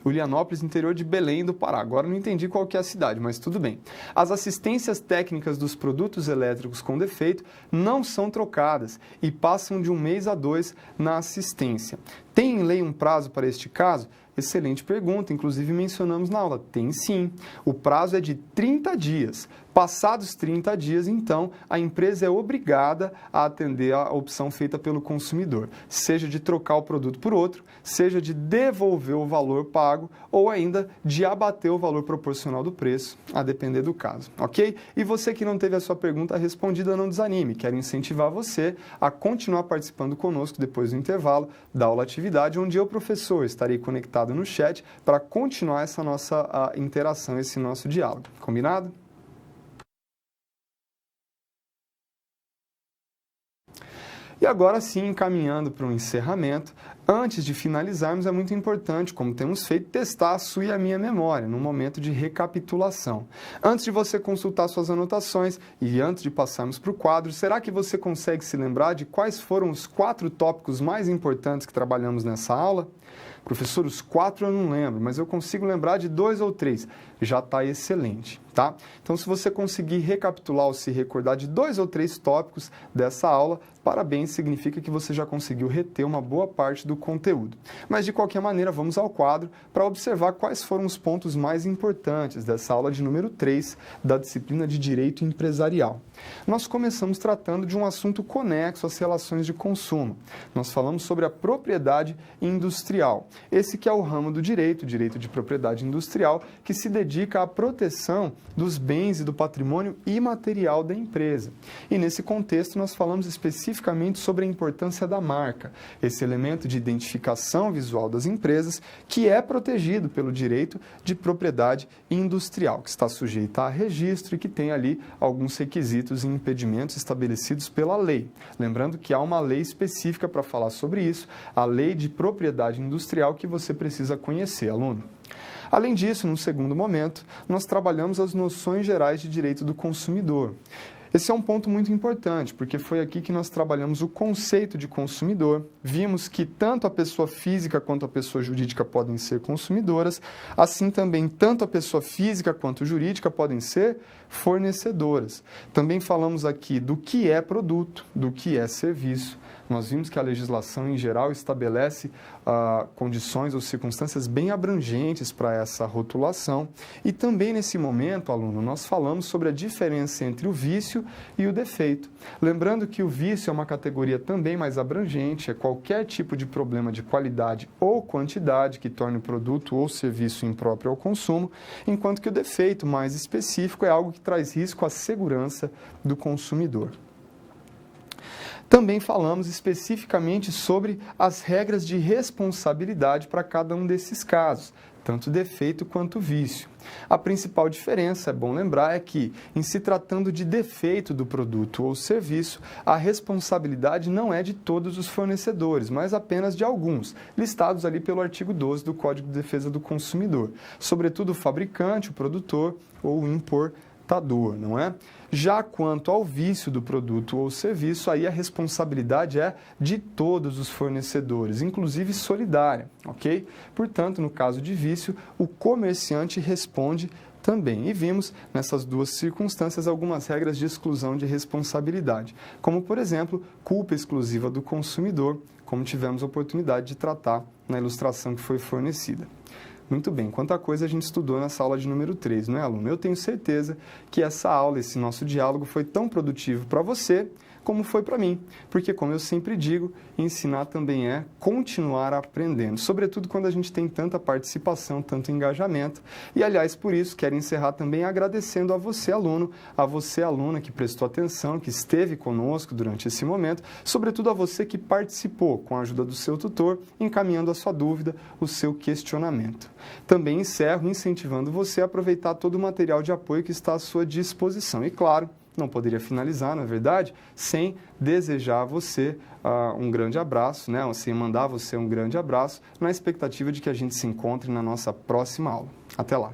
Ulianópolis, interior de Belém do Pará. Agora não entendi qual que é a cidade, mas tudo bem. As assistências técnicas dos produtos elétricos com defeito não são trocadas e passam de 1 mês a 2 na assistência. Tem em lei um prazo para este caso? Excelente pergunta, inclusive mencionamos na aula. Tem sim. O prazo é de 30 dias. Passados 30 dias, então, a empresa é obrigada a atender a opção feita pelo consumidor, seja de trocar o produto por outro, seja de devolver o valor pago ou ainda de abater o valor proporcional do preço, a depender do caso, ok? E você que não teve a sua pergunta respondida, não desanime. Quero incentivar você a continuar participando conosco depois do intervalo da aula atividade, onde eu, professor, estarei conectado no chat para continuar essa nossa interação, esse nosso diálogo. Combinado? E agora sim, encaminhando para um encerramento, antes de finalizarmos, é muito importante, como temos feito, testar a sua e a minha memória, no momento de recapitulação. Antes de você consultar suas anotações e antes de passarmos para o quadro, será que você consegue se lembrar de quais foram os 4 tópicos mais importantes que trabalhamos nessa aula? Professor, os 4 eu não lembro, mas eu consigo lembrar de 2 ou 3. Já está excelente, tá? Então, se você conseguir recapitular ou se recordar de 2 ou 3 tópicos dessa aula, parabéns, significa que você já conseguiu reter uma boa parte do conteúdo. Mas, de qualquer maneira, vamos ao quadro para observar quais foram os pontos mais importantes dessa aula de número 3 da disciplina de Direito Empresarial. Nós começamos tratando de um assunto conexo às relações de consumo. Nós falamos sobre a propriedade industrial. Esse que é o ramo do direito de propriedade industrial, que se dedica à proteção dos bens e do patrimônio imaterial da empresa. E nesse contexto nós falamos especificamente sobre a importância da marca, esse elemento de identificação visual das empresas que é protegido pelo direito de propriedade industrial, que está sujeito a registro e que tem ali alguns requisitos e impedimentos estabelecidos pela lei. Lembrando que há uma lei específica para falar sobre isso, a Lei de Propriedade Industrial, que você precisa conhecer, aluno. Além disso, num segundo momento, nós trabalhamos as noções gerais de direito do consumidor. Esse é um ponto muito importante, porque foi aqui que nós trabalhamos o conceito de consumidor, vimos que tanto a pessoa física quanto a pessoa jurídica podem ser consumidoras, assim também tanto a pessoa física quanto jurídica podem ser fornecedoras. Também falamos aqui do que é produto, do que é serviço, Nós vimos que a legislação, em geral, estabelece condições ou circunstâncias bem abrangentes para essa rotulação. E também, nesse momento, aluno, nós falamos sobre a diferença entre o vício e o defeito. Lembrando que o vício é uma categoria também mais abrangente, é qualquer tipo de problema de qualidade ou quantidade que torne o produto ou serviço impróprio ao consumo, enquanto que o defeito mais específico é algo que traz risco à segurança do consumidor. Também falamos especificamente sobre as regras de responsabilidade para cada um desses casos, tanto defeito quanto vício. A principal diferença, é bom lembrar, é que, em se tratando de defeito do produto ou serviço, a responsabilidade não é de todos os fornecedores, mas apenas de alguns, listados ali pelo artigo 12 do Código de Defesa do Consumidor, sobretudo o fabricante, o produtor ou o importador, não é? Já quanto ao vício do produto ou serviço, aí a responsabilidade é de todos os fornecedores, inclusive solidária, ok? Portanto, no caso de vício, o comerciante responde também. E vimos nessas duas circunstâncias algumas regras de exclusão de responsabilidade, como, por exemplo, culpa exclusiva do consumidor, como tivemos a oportunidade de tratar na ilustração que foi fornecida. Muito bem, quanta coisa a gente estudou nessa aula de número 3, não é, aluno? Eu tenho certeza que essa aula, esse nosso diálogo foi tão produtivo para você como foi para mim, porque, como eu sempre digo, ensinar também é continuar aprendendo, sobretudo quando a gente tem tanta participação, tanto engajamento. E, aliás, por isso, quero encerrar também agradecendo a você, aluno, a você, aluna, que prestou atenção, que esteve conosco durante esse momento, sobretudo a você que participou com a ajuda do seu tutor, encaminhando a sua dúvida, o seu questionamento. Também encerro incentivando você a aproveitar todo o material de apoio que está à sua disposição. E, claro, não poderia finalizar, na verdade, sem desejar a você um grande abraço, né? Sem mandar a você um grande abraço, na expectativa de que a gente se encontre na nossa próxima aula. Até lá!